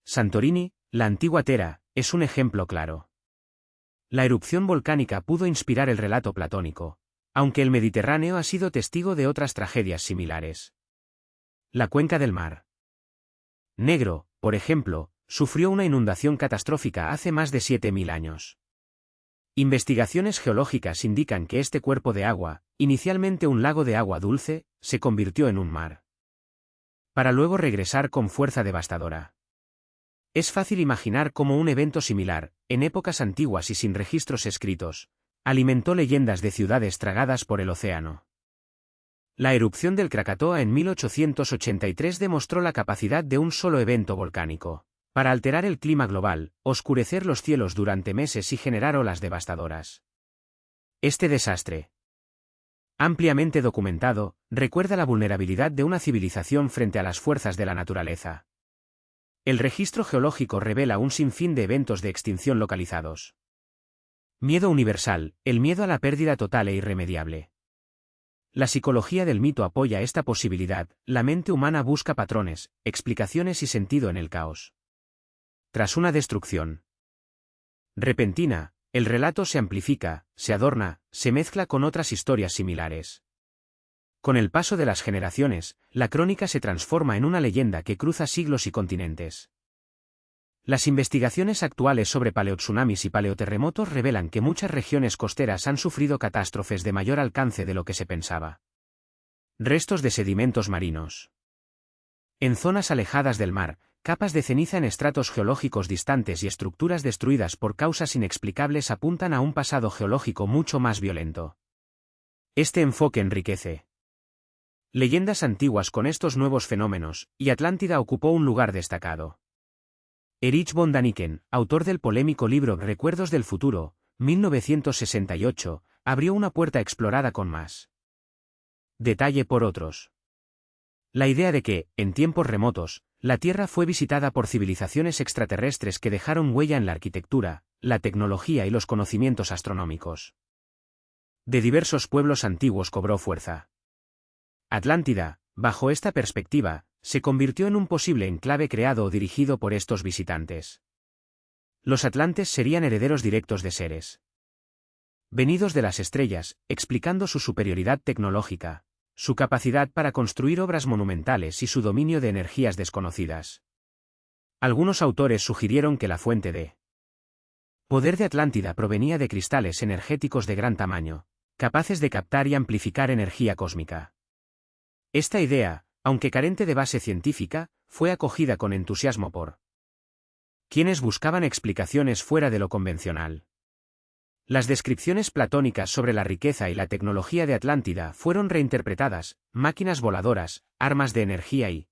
Santorini, la antigua Tera, es un ejemplo claro. La erupción volcánica pudo inspirar el relato platónico, aunque el Mediterráneo ha sido testigo de otras tragedias similares. La cuenca del Mar Negro, por ejemplo, sufrió una inundación catastrófica hace más de 7.000 años. Investigaciones geológicas indican que este cuerpo de agua, inicialmente un lago de agua dulce, se convirtió en un mar, para luego regresar con fuerza devastadora. Es fácil imaginar cómo un evento similar, en épocas antiguas y sin registros escritos, alimentó leyendas de ciudades tragadas por el océano. La erupción del Krakatoa en 1883 demostró la capacidad de un solo evento volcánico para alterar el clima global, oscurecer los cielos durante meses y generar olas devastadoras. Este desastre, ampliamente documentado, recuerda la vulnerabilidad de una civilización frente a las fuerzas de la naturaleza. El registro geológico revela un sinfín de eventos de extinción localizados. Miedo universal, el miedo a la pérdida total e irremediable. La psicología del mito apoya esta posibilidad, la mente humana busca patrones, explicaciones y sentido en el caos. Tras una destrucción repentina, el relato se amplifica, se adorna, se mezcla con otras historias similares. Con el paso de las generaciones, la crónica se transforma en una leyenda que cruza siglos y continentes. Las investigaciones actuales sobre paleotsunamis y paleoterremotos revelan que muchas regiones costeras han sufrido catástrofes de mayor alcance de lo que se pensaba. Restos de sedimentos marinos. En zonas alejadas del mar, capas de ceniza en estratos geológicos distantes y estructuras destruidas por causas inexplicables apuntan a un pasado geológico mucho más violento. Este enfoque enriquece leyendas antiguas con estos nuevos fenómenos, y Atlántida ocupó un lugar destacado. Erich von Däniken, autor del polémico libro Recuerdos del futuro, 1968, abrió una puerta explorada con más detalle por otros. La idea de que, en tiempos remotos, la Tierra fue visitada por civilizaciones extraterrestres que dejaron huella en la arquitectura, la tecnología y los conocimientos astronómicos de diversos pueblos antiguos cobró fuerza. Atlántida, bajo esta perspectiva, se convirtió en un posible enclave creado o dirigido por estos visitantes. Los atlantes serían herederos directos de seres venidos de las estrellas, explicando su superioridad tecnológica, su capacidad para construir obras monumentales y su dominio de energías desconocidas. Algunos autores sugirieron que la fuente de poder de Atlántida provenía de cristales energéticos de gran tamaño, capaces de captar y amplificar energía cósmica. Esta idea, aunque carente de base científica, fue acogida con entusiasmo por quienes buscaban explicaciones fuera de lo convencional. Las descripciones platónicas sobre la riqueza y la tecnología de Atlántida fueron reinterpretadas, máquinas voladoras, armas de energía y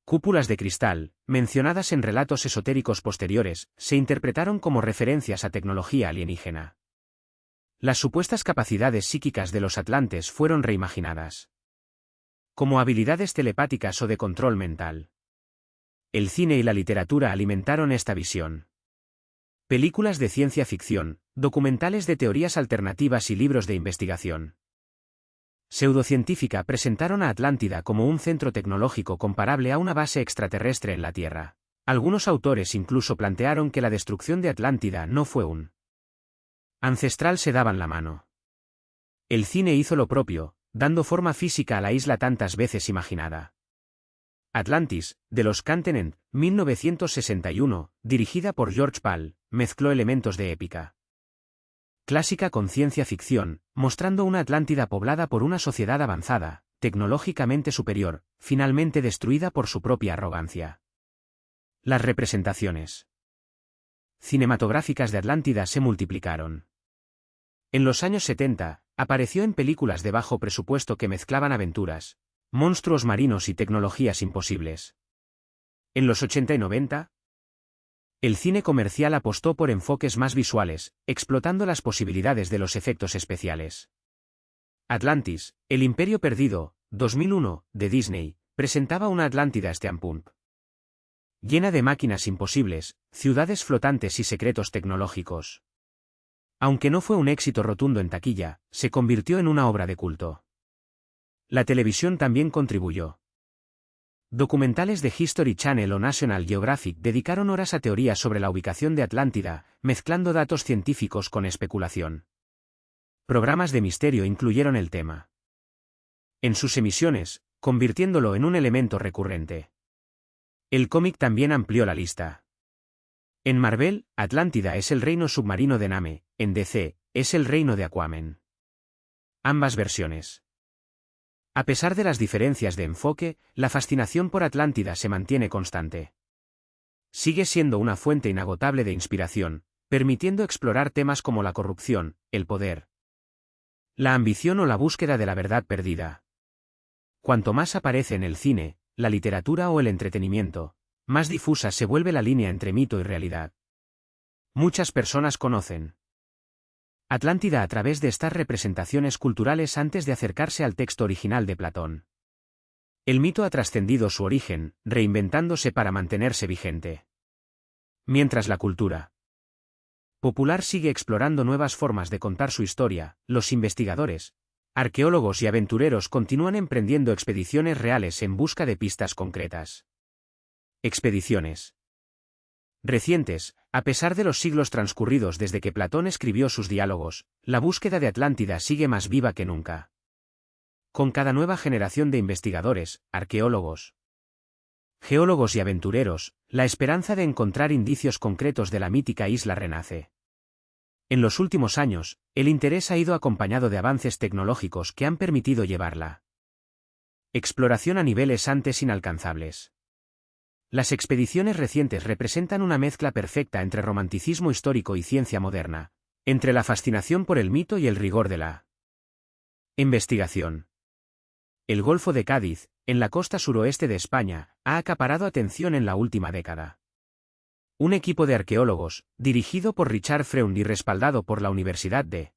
cúpulas de cristal, mencionadas en relatos esotéricos posteriores, se interpretaron como referencias a tecnología alienígena. Las supuestas capacidades psíquicas de los atlantes fueron reimaginadas como habilidades telepáticas o de control mental. El cine y la literatura alimentaron esta visión. Películas de ciencia ficción, documentales de teorías alternativas y libros de investigación pseudocientífica presentaron a Atlántida como un centro tecnológico comparable a una base extraterrestre en la Tierra. Algunos autores incluso plantearon que la destrucción de Atlántida no fue un ancestral se daban la mano. El cine hizo lo propio, dando forma física a la isla tantas veces imaginada. Atlantis, de los Continent, 1961, dirigida por George Pal, mezcló elementos de épica clásica con ciencia ficción, mostrando una Atlántida poblada por una sociedad avanzada, tecnológicamente superior, finalmente destruida por su propia arrogancia. Las representaciones cinematográficas de Atlántida se multiplicaron. En los años 70, apareció en películas de bajo presupuesto que mezclaban aventuras, monstruos marinos y tecnologías imposibles. En los 80 y 90, el cine comercial apostó por enfoques más visuales, explotando las posibilidades de los efectos especiales. Atlantis, El Imperio Perdido, 2001, de Disney, presentaba una Atlántida steampunk llena de máquinas imposibles, ciudades flotantes y secretos tecnológicos. Aunque no fue un éxito rotundo en taquilla, se convirtió en una obra de culto. La televisión también contribuyó. Documentales de History Channel o National Geographic dedicaron horas a teorías sobre la ubicación de Atlántida, mezclando datos científicos con especulación. Programas de misterio incluyeron el tema en sus emisiones, convirtiéndolo en un elemento recurrente. El cómic también amplió la lista. En Marvel, Atlántida es el reino submarino de Name, en DC, es el reino de Aquaman. Ambas versiones. A pesar de las diferencias de enfoque, la fascinación por Atlántida se mantiene constante. Sigue siendo una fuente inagotable de inspiración, permitiendo explorar temas como la corrupción, el poder, la ambición o la búsqueda de la verdad perdida. Cuanto más aparece en el cine, la literatura o el entretenimiento, más difusa se vuelve la línea entre mito y realidad. Muchas personas conocen Atlántida a través de estas representaciones culturales antes de acercarse al texto original de Platón. El mito ha trascendido su origen, reinventándose para mantenerse vigente. Mientras la cultura popular sigue explorando nuevas formas de contar su historia, los investigadores, arqueólogos y aventureros continúan emprendiendo expediciones reales en busca de pistas concretas. Expediciones recientes, a pesar de los siglos transcurridos desde que Platón escribió sus diálogos, la búsqueda de Atlántida sigue más viva que nunca. Con cada nueva generación de investigadores, arqueólogos, geólogos y aventureros, la esperanza de encontrar indicios concretos de la mítica isla renace. En los últimos años, el interés ha ido acompañado de avances tecnológicos que han permitido llevarla exploración a niveles antes inalcanzables. Las expediciones recientes representan una mezcla perfecta entre romanticismo histórico y ciencia moderna, entre la fascinación por el mito y el rigor de la investigación. El Golfo de Cádiz, en la costa suroeste de España, ha acaparado atención en la última década. Un equipo de arqueólogos, dirigido por Richard Freund y respaldado por la Universidad de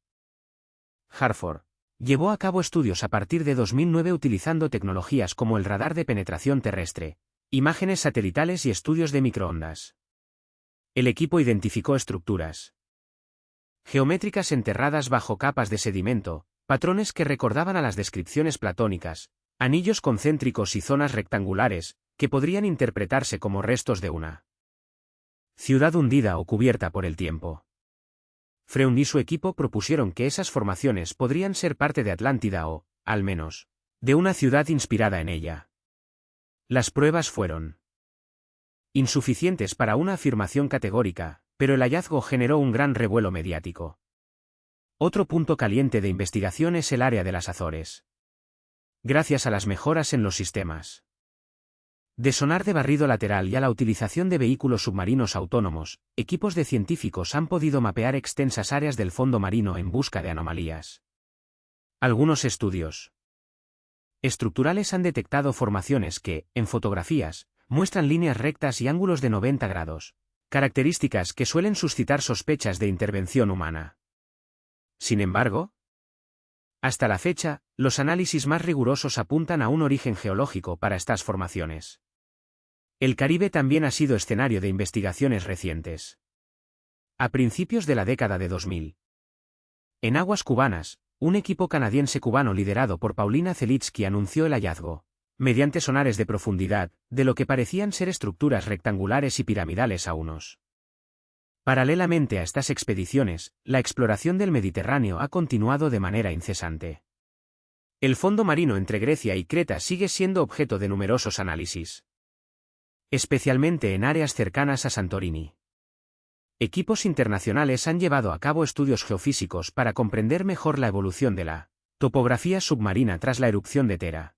Hartford, llevó a cabo estudios a partir de 2009 utilizando tecnologías como el radar de penetración terrestre, imágenes satelitales y estudios de microondas. El equipo identificó estructuras geométricas enterradas bajo capas de sedimento, patrones que recordaban a las descripciones platónicas, anillos concéntricos y zonas rectangulares, que podrían interpretarse como restos de una ciudad hundida o cubierta por el tiempo. Freund y su equipo propusieron que esas formaciones podrían ser parte de Atlántida o, al menos, de una ciudad inspirada en ella. Las pruebas fueron insuficientes para una afirmación categórica, pero el hallazgo generó un gran revuelo mediático. Otro punto caliente de investigación es el área de las Azores. Gracias a las mejoras en los sistemas de sonar de barrido lateral y a la utilización de vehículos submarinos autónomos, equipos de científicos han podido mapear extensas áreas del fondo marino en busca de anomalías. Algunos estudios estructurales han detectado formaciones que, en fotografías, muestran líneas rectas y ángulos de 90 grados, características que suelen suscitar sospechas de intervención humana. Sin embargo, hasta la fecha, los análisis más rigurosos apuntan a un origen geológico para estas formaciones. El Caribe también ha sido escenario de investigaciones recientes. A principios de la década de 2000. En aguas cubanas, un equipo canadiense-cubano liderado por Paulina Zelitsky anunció el hallazgo, mediante sonares de profundidad, de lo que parecían ser estructuras rectangulares y piramidales a unos. Paralelamente a estas expediciones, la exploración del Mediterráneo ha continuado de manera incesante. El fondo marino entre Grecia y Creta sigue siendo objeto de numerosos análisis, especialmente en áreas cercanas a Santorini. Equipos internacionales han llevado a cabo estudios geofísicos para comprender mejor la evolución de la topografía submarina tras la erupción de Tera.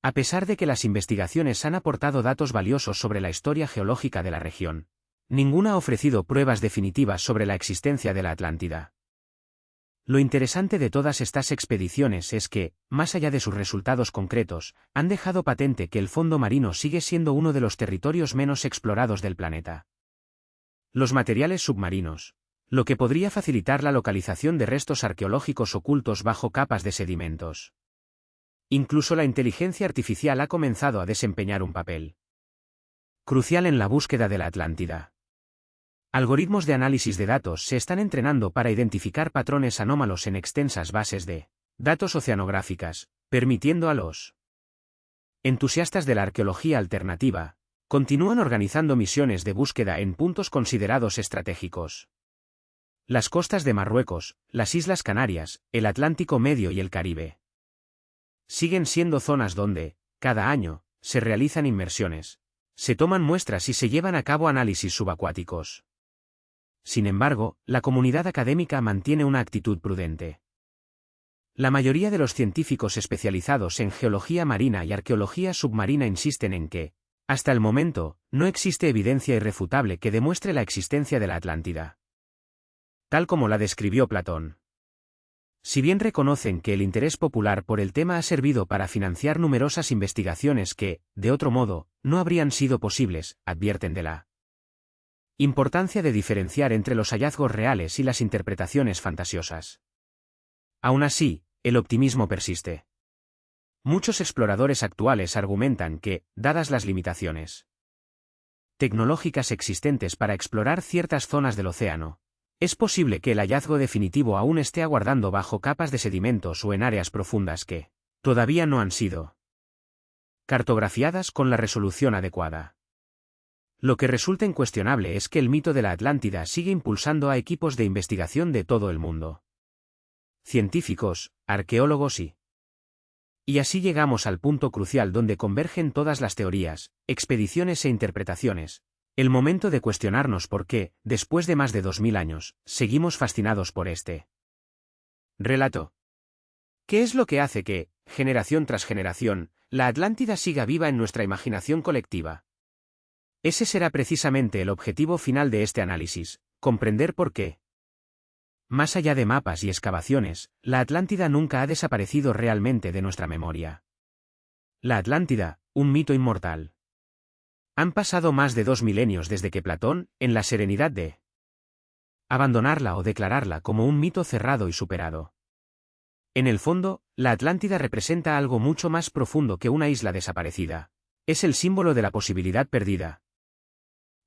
A pesar de que las investigaciones han aportado datos valiosos sobre la historia geológica de la región, ninguna ha ofrecido pruebas definitivas sobre la existencia de la Atlántida. Lo interesante de todas estas expediciones es que, más allá de sus resultados concretos, han dejado patente que el fondo marino sigue siendo uno de los territorios menos explorados del planeta. Los materiales submarinos, lo que podría facilitar la localización de restos arqueológicos ocultos bajo capas de sedimentos. Incluso la inteligencia artificial ha comenzado a desempeñar un papel crucial en la búsqueda de la Atlántida. Algoritmos de análisis de datos se están entrenando para identificar patrones anómalos en extensas bases de datos oceanográficas, permitiendo a los entusiastas de la arqueología alternativa continúan organizando misiones de búsqueda en puntos considerados estratégicos. Las costas de Marruecos, las Islas Canarias, el Atlántico Medio y el Caribe siguen siendo zonas donde, cada año, se realizan inmersiones Se toman muestras y se llevan a cabo análisis subacuáticos. Sin embargo, la comunidad académica mantiene una actitud prudente. La mayoría de los científicos especializados en geología marina y arqueología submarina insisten en que, hasta el momento, no existe evidencia irrefutable que demuestre la existencia de la Atlántida, tal como la describió Platón. Si bien reconocen que el interés popular por el tema ha servido para financiar numerosas investigaciones que, de otro modo, no habrían sido posibles, advierten de la importancia de diferenciar entre los hallazgos reales y las interpretaciones fantasiosas. Aún así, el optimismo persiste. Muchos exploradores actuales argumentan que, dadas las limitaciones tecnológicas existentes para explorar ciertas zonas del océano, es posible que el hallazgo definitivo aún esté aguardando bajo capas de sedimentos o en áreas profundas que todavía no han sido cartografiadas con la resolución adecuada. Lo que resulta incuestionable es que el mito de la Atlántida sigue impulsando a equipos de investigación de todo el mundo. Científicos, arqueólogos y así llegamos al punto crucial donde convergen todas las teorías, expediciones e interpretaciones. El momento de cuestionarnos por qué, después de más de 2000 años, seguimos fascinados por este relato. ¿Qué es lo que hace que, generación tras generación, la Atlántida siga viva en nuestra imaginación colectiva? Ese será precisamente el objetivo final de este análisis, comprender por qué. Más allá de mapas y excavaciones, la Atlántida nunca ha desaparecido realmente de nuestra memoria. La Atlántida, un mito inmortal. Han pasado más de 2 milenios desde que Platón, en la serenidad de abandonarla o declararla como un mito cerrado y superado. En el fondo, la Atlántida representa algo mucho más profundo que una isla desaparecida. Es el símbolo de la posibilidad perdida,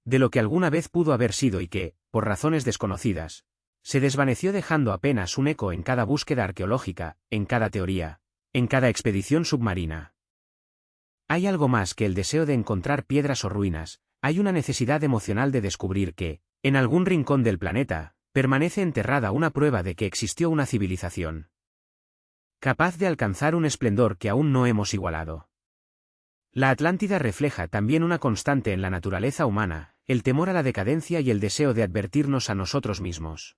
de lo que alguna vez pudo haber sido y que, por razones desconocidas, se desvaneció dejando apenas un eco en cada búsqueda arqueológica, en cada teoría, en cada expedición submarina. Hay algo más que el deseo de encontrar piedras o ruinas, hay una necesidad emocional de descubrir que, en algún rincón del planeta, permanece enterrada una prueba de que existió una civilización capaz de alcanzar un esplendor que aún no hemos igualado. La Atlántida refleja también una constante en la naturaleza humana, el temor a la decadencia y el deseo de advertirnos a nosotros mismos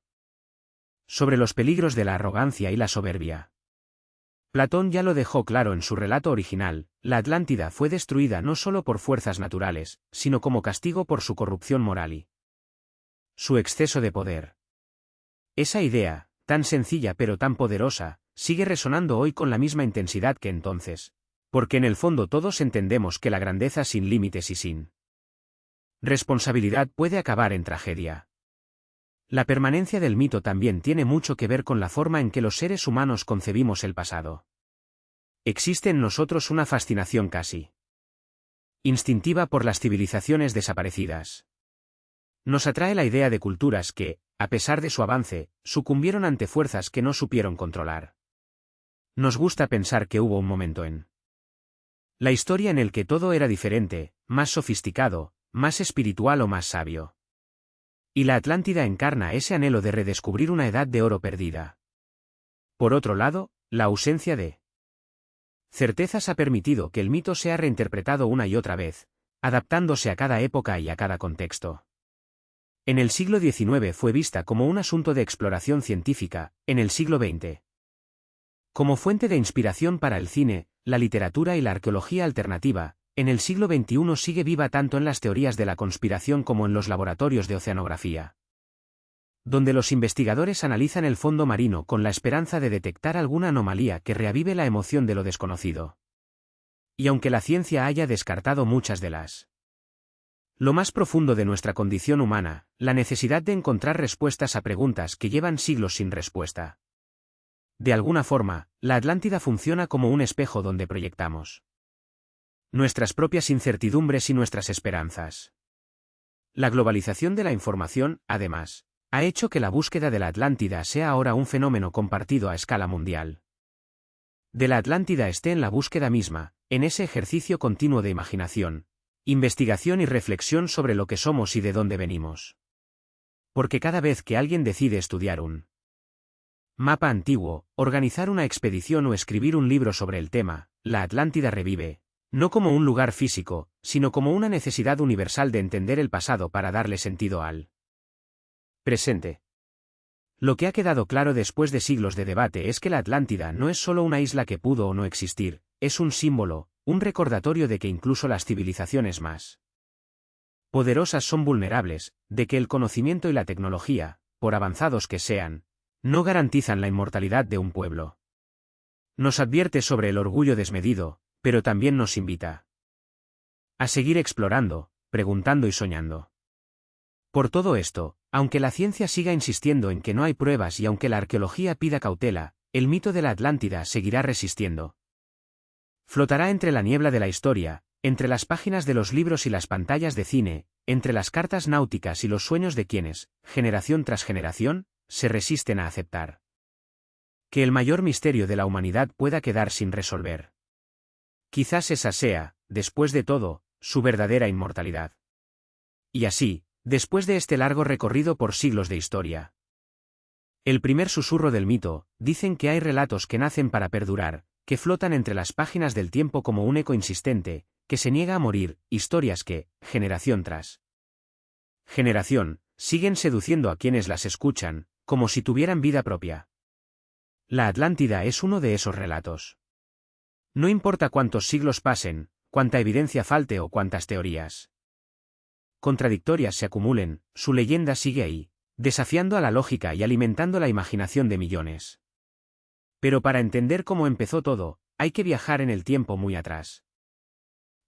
sobre los peligros de la arrogancia y la soberbia. Platón ya lo dejó claro en su relato original, la Atlántida fue destruida no solo por fuerzas naturales, sino como castigo por su corrupción moral y su exceso de poder. Esa idea, tan sencilla pero tan poderosa, sigue resonando hoy con la misma intensidad que entonces, porque en el fondo todos entendemos que la grandeza sin límites y sin responsabilidad puede acabar en tragedia. La permanencia del mito también tiene mucho que ver con la forma en que los seres humanos concebimos el pasado. Existe en nosotros una fascinación casi instintiva por las civilizaciones desaparecidas. Nos atrae la idea de culturas que, a pesar de su avance, sucumbieron ante fuerzas que no supieron controlar. Nos gusta pensar que hubo un momento en la historia en el que todo era diferente, más sofisticado, más espiritual o más sabio. Y la Atlántida encarna ese anhelo de redescubrir una edad de oro perdida. Por otro lado, la ausencia de certezas ha permitido que el mito sea reinterpretado una y otra vez, adaptándose a cada época y a cada contexto. En el siglo XIX fue vista como un asunto de exploración científica, en el siglo XX como fuente de inspiración para el cine, la literatura y la arqueología alternativa. En el siglo XXI sigue viva tanto en las teorías de la conspiración como en los laboratorios de oceanografía, donde los investigadores analizan el fondo marino con la esperanza de detectar alguna anomalía que reavive la emoción de lo desconocido. Y aunque la ciencia haya descartado muchas de las lo más profundo de nuestra condición humana, la necesidad de encontrar respuestas a preguntas que llevan siglos sin respuesta. De alguna forma, la Atlántida funciona como un espejo donde proyectamos nuestras propias incertidumbres y nuestras esperanzas. La globalización de la información, además, ha hecho que la búsqueda de la Atlántida sea ahora un fenómeno compartido a escala mundial. De la Atlántida esté en la búsqueda misma, en ese ejercicio continuo de imaginación, investigación y reflexión sobre lo que somos y de dónde venimos. Porque cada vez que alguien decide estudiar un mapa antiguo, organizar una expedición o escribir un libro sobre el tema, la Atlántida revive, No como un lugar físico, sino como una necesidad universal de entender el pasado para darle sentido al presente. Lo que ha quedado claro después de siglos de debate es que la Atlántida no es solo una isla que pudo o no existir, es un símbolo, un recordatorio de que incluso las civilizaciones más poderosas son vulnerables, de que el conocimiento y la tecnología, por avanzados que sean, no garantizan la inmortalidad de un pueblo. Nos advierte sobre el orgullo desmedido, pero también nos invita a seguir explorando, preguntando y soñando. Por todo esto, aunque la ciencia siga insistiendo en que no hay pruebas y aunque la arqueología pida cautela, el mito de la Atlántida seguirá resistiendo. Flotará entre la niebla de la historia, entre las páginas de los libros y las pantallas de cine, entre las cartas náuticas y los sueños de quienes, generación tras generación, se resisten a aceptar que el mayor misterio de la humanidad pueda quedar sin resolver. Quizás esa sea, después de todo, su verdadera inmortalidad. Y así, después de este largo recorrido por siglos de historia, el primer susurro del mito, dicen que hay relatos que nacen para perdurar, que flotan entre las páginas del tiempo como un eco insistente, que se niega a morir, historias que, generación tras generación, siguen seduciendo a quienes las escuchan, como si tuvieran vida propia. La Atlántida es uno de esos relatos. No importa cuántos siglos pasen, cuánta evidencia falte o cuántas teorías contradictorias se acumulen, su leyenda sigue ahí, desafiando a la lógica y alimentando la imaginación de millones. Pero para entender cómo empezó todo, hay que viajar en el tiempo muy atrás.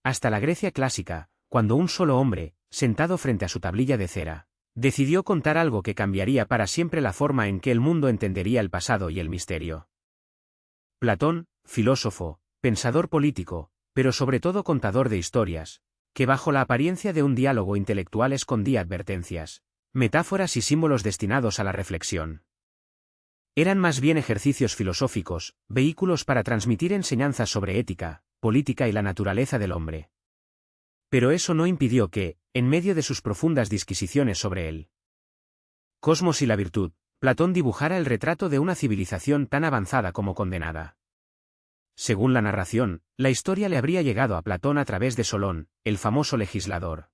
Hasta la Grecia clásica, cuando un solo hombre, sentado frente a su tablilla de cera, decidió contar algo que cambiaría para siempre la forma en que el mundo entendería el pasado y el misterio. Platón, filósofo, pensador político, pero sobre todo contador de historias, que bajo la apariencia de un diálogo intelectual escondía advertencias, metáforas y símbolos destinados a la reflexión. Eran más bien ejercicios filosóficos, vehículos para transmitir enseñanzas sobre ética, política y la naturaleza del hombre. Pero eso no impidió que, en medio de sus profundas disquisiciones sobre el cosmos y la virtud, Platón dibujara el retrato de una civilización tan avanzada como condenada. Según la narración, la historia le habría llegado a Platón a través de Solón, el famoso legislador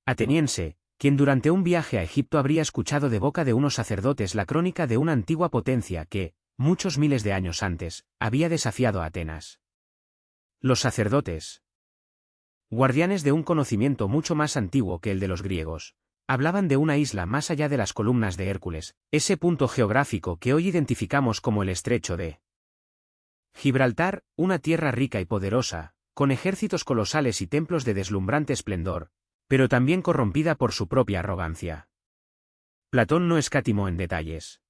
ateniense, quien durante un viaje a Egipto habría escuchado de boca de unos sacerdotes la crónica de una antigua potencia que, muchos miles de años antes, había desafiado a Atenas. Los sacerdotes, guardianes de un conocimiento mucho más antiguo que el de los griegos, hablaban de una isla más allá de las columnas de Hércules, ese punto geográfico que hoy identificamos como el estrecho de Gibraltar, una tierra rica y poderosa, con ejércitos colosales y templos de deslumbrante esplendor, pero también corrompida por su propia arrogancia. Platón no escatimó en detalles.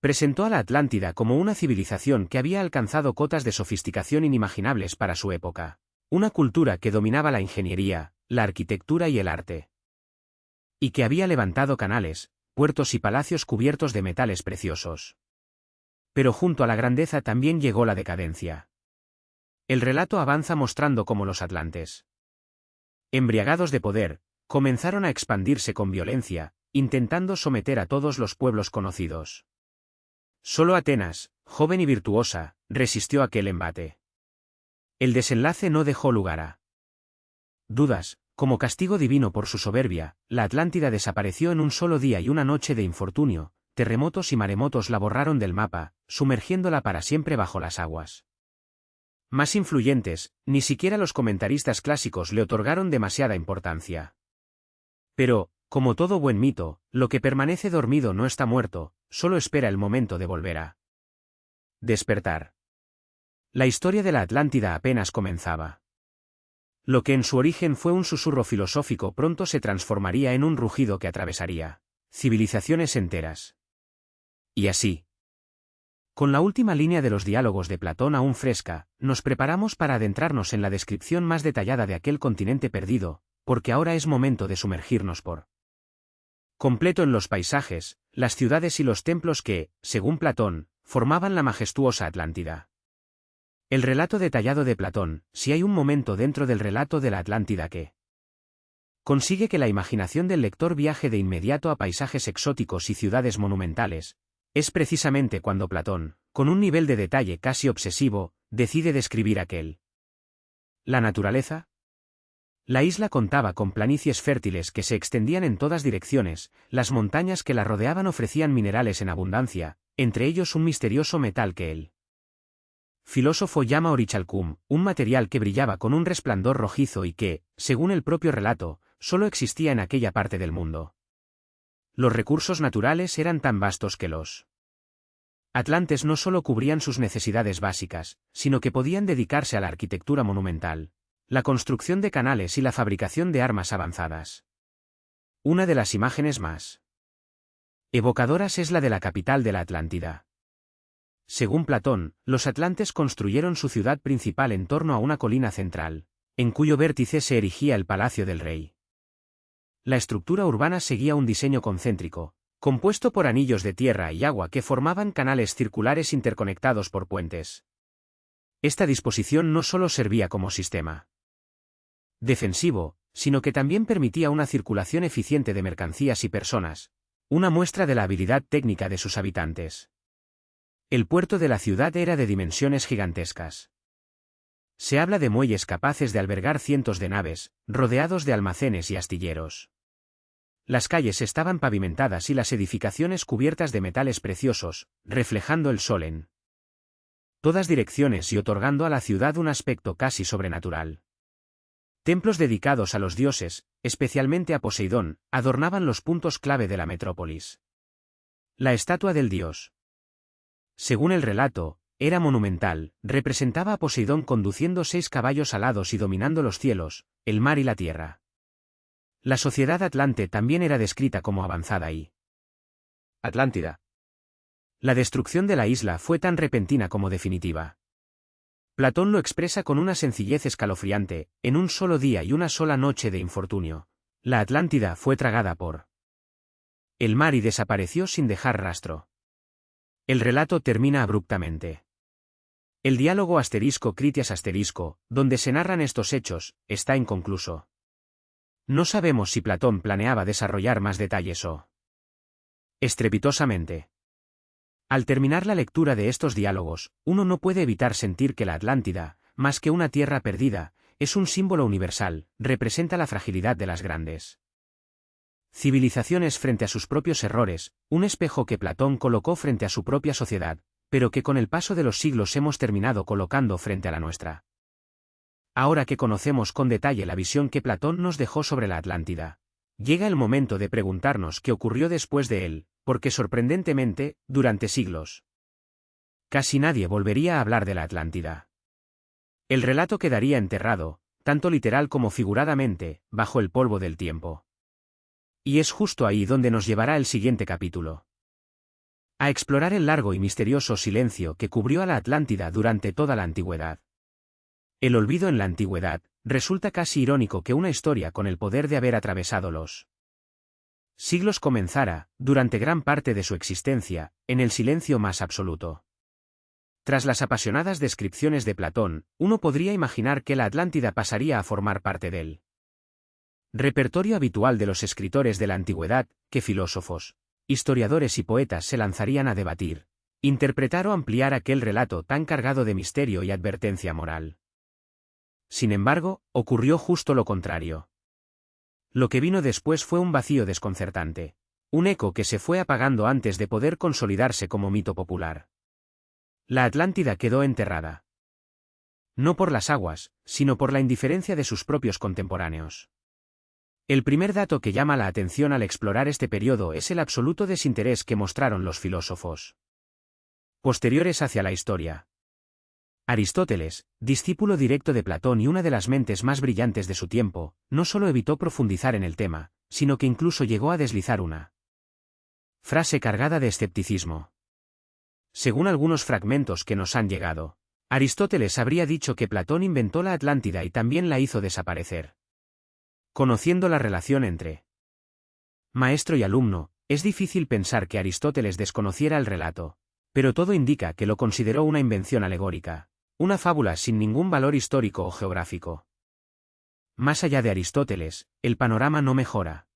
Presentó a la Atlántida como una civilización que había alcanzado cotas de sofisticación inimaginables para su época, una cultura que dominaba la ingeniería, la arquitectura y el arte, y que había levantado canales, puertos y palacios cubiertos de metales preciosos. Pero junto a la grandeza también llegó la decadencia. El relato avanza mostrando cómo los atlantes, embriagados de poder, comenzaron a expandirse con violencia, intentando someter a todos los pueblos conocidos. Solo Atenas, joven y virtuosa, resistió aquel embate. El desenlace no dejó lugar a dudas. Como castigo divino por su soberbia, la Atlántida desapareció en un solo día y una noche de infortunio. Terremotos y maremotos la borraron del mapa, sumergiéndola para siempre bajo las aguas más influyentes. Ni siquiera los comentaristas clásicos le otorgaron demasiada importancia. Pero, como todo buen mito, lo que permanece dormido no está muerto, solo espera el momento de volver a despertar. La historia de la Atlántida apenas comenzaba. Lo que en su origen fue un susurro filosófico pronto se transformaría en un rugido que atravesaría civilizaciones enteras. Y así, con la última línea de los diálogos de Platón aún fresca, nos preparamos para adentrarnos en la descripción más detallada de aquel continente perdido, porque ahora es momento de sumergirnos por completo en los paisajes, las ciudades y los templos que, según Platón, formaban la majestuosa Atlántida. El relato detallado de Platón, si hay un momento dentro del relato de la Atlántida que consigue que la imaginación del lector viaje de inmediato a paisajes exóticos y ciudades monumentales, es precisamente cuando Platón, con un nivel de detalle casi obsesivo, decide describir aquel ¿La naturaleza? La isla contaba con planicies fértiles que se extendían en todas direcciones, las montañas que la rodeaban ofrecían minerales en abundancia, entre ellos un misterioso metal que el filósofo llama orichalcum, un material que brillaba con un resplandor rojizo y que, según el propio relato, solo existía en aquella parte del mundo. Los recursos naturales eran tan vastos que los atlantes no solo cubrían sus necesidades básicas, sino que podían dedicarse a la arquitectura monumental, la construcción de canales y la fabricación de armas avanzadas. Una de las imágenes más evocadoras es la de la capital de la Atlántida. Según Platón, los atlantes construyeron su ciudad principal en torno a una colina central, en cuyo vértice se erigía el palacio del rey. La estructura urbana seguía un diseño concéntrico, compuesto por anillos de tierra y agua que formaban canales circulares interconectados por puentes. Esta disposición no solo servía como sistema defensivo, sino que también permitía una circulación eficiente de mercancías y personas, una muestra de la habilidad técnica de sus habitantes. El puerto de la ciudad era de dimensiones gigantescas. Se habla de muelles capaces de albergar cientos de naves, rodeados de almacenes y astilleros. Las calles estaban pavimentadas y las edificaciones cubiertas de metales preciosos, reflejando el sol en todas direcciones y otorgando a la ciudad un aspecto casi sobrenatural. Templos dedicados a los dioses, especialmente a Poseidón, adornaban los puntos clave de la metrópolis. La estatua del dios, según el relato, era monumental, representaba a Poseidón conduciendo 6 caballos alados y dominando los cielos, el mar y la tierra. La sociedad atlante también era descrita como avanzada y Atlántida. La destrucción de la isla fue tan repentina como definitiva. Platón lo expresa con una sencillez escalofriante: en un solo día y una sola noche de infortunio, la Atlántida fue tragada por el mar y desapareció sin dejar rastro. El relato termina abruptamente. El diálogo *Critias*, donde se narran estos hechos, está inconcluso. No sabemos si Platón planeaba desarrollar más detalles o estrepitosamente. Al terminar la lectura de estos diálogos, uno no puede evitar sentir que la Atlántida, más que una tierra perdida, es un símbolo universal, representa la fragilidad de las grandes civilizaciones frente a sus propios errores, un espejo que Platón colocó frente a su propia sociedad, pero que con el paso de los siglos hemos terminado colocando frente a la nuestra. Ahora que conocemos con detalle la visión que Platón nos dejó sobre la Atlántida, llega el momento de preguntarnos qué ocurrió después de él, porque sorprendentemente, durante siglos, casi nadie volvería a hablar de la Atlántida. El relato quedaría enterrado, tanto literal como figuradamente, bajo el polvo del tiempo. Y es justo ahí donde nos llevará el siguiente capítulo. A explorar el largo y misterioso silencio que cubrió a la Atlántida durante toda la antigüedad. El olvido en la antigüedad, resulta casi irónico que una historia con el poder de haber atravesado los siglos comenzara, durante gran parte de su existencia, en el silencio más absoluto. Tras las apasionadas descripciones de Platón, uno podría imaginar que la Atlántida pasaría a formar parte del repertorio habitual de los escritores de la antigüedad, que filósofos, historiadores y poetas se lanzarían a debatir, interpretar o ampliar aquel relato tan cargado de misterio y advertencia moral. Sin embargo, ocurrió justo lo contrario. Lo que vino después fue un vacío desconcertante, un eco que se fue apagando antes de poder consolidarse como mito popular. La Atlántida quedó enterrada. No por las aguas, sino por la indiferencia de sus propios contemporáneos. El primer dato que llama la atención al explorar este periodo es el absoluto desinterés que mostraron los filósofos posteriores hacia la historia. Aristóteles, discípulo directo de Platón y una de las mentes más brillantes de su tiempo, no solo evitó profundizar en el tema, sino que incluso llegó a deslizar una frase cargada de escepticismo. Según algunos fragmentos que nos han llegado, Aristóteles habría dicho que Platón inventó la Atlántida y también la hizo desaparecer. Conociendo la relación entre maestro y alumno, es difícil pensar que Aristóteles desconociera el relato, pero todo indica que lo consideró una invención alegórica, una fábula sin ningún valor histórico o geográfico. Más allá de Aristóteles, el panorama no mejora.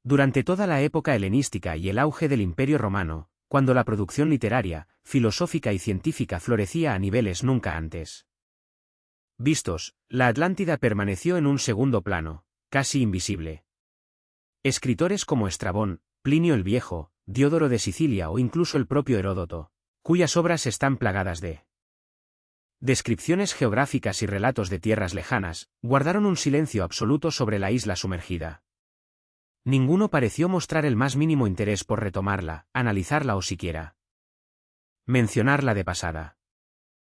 Durante toda la época helenística y el auge del Imperio Romano, cuando la producción literaria, filosófica y científica florecía a niveles nunca antes Vistos, la Atlántida permaneció en un segundo plano, casi invisible. Escritores como Estrabón, Plinio el Viejo, Diodoro de Sicilia o incluso el propio Heródoto, cuyas obras están plagadas de descripciones geográficas y relatos de tierras lejanas, guardaron un silencio absoluto sobre la isla sumergida. Ninguno pareció mostrar el más mínimo interés por retomarla, analizarla o siquiera mencionarla de pasada.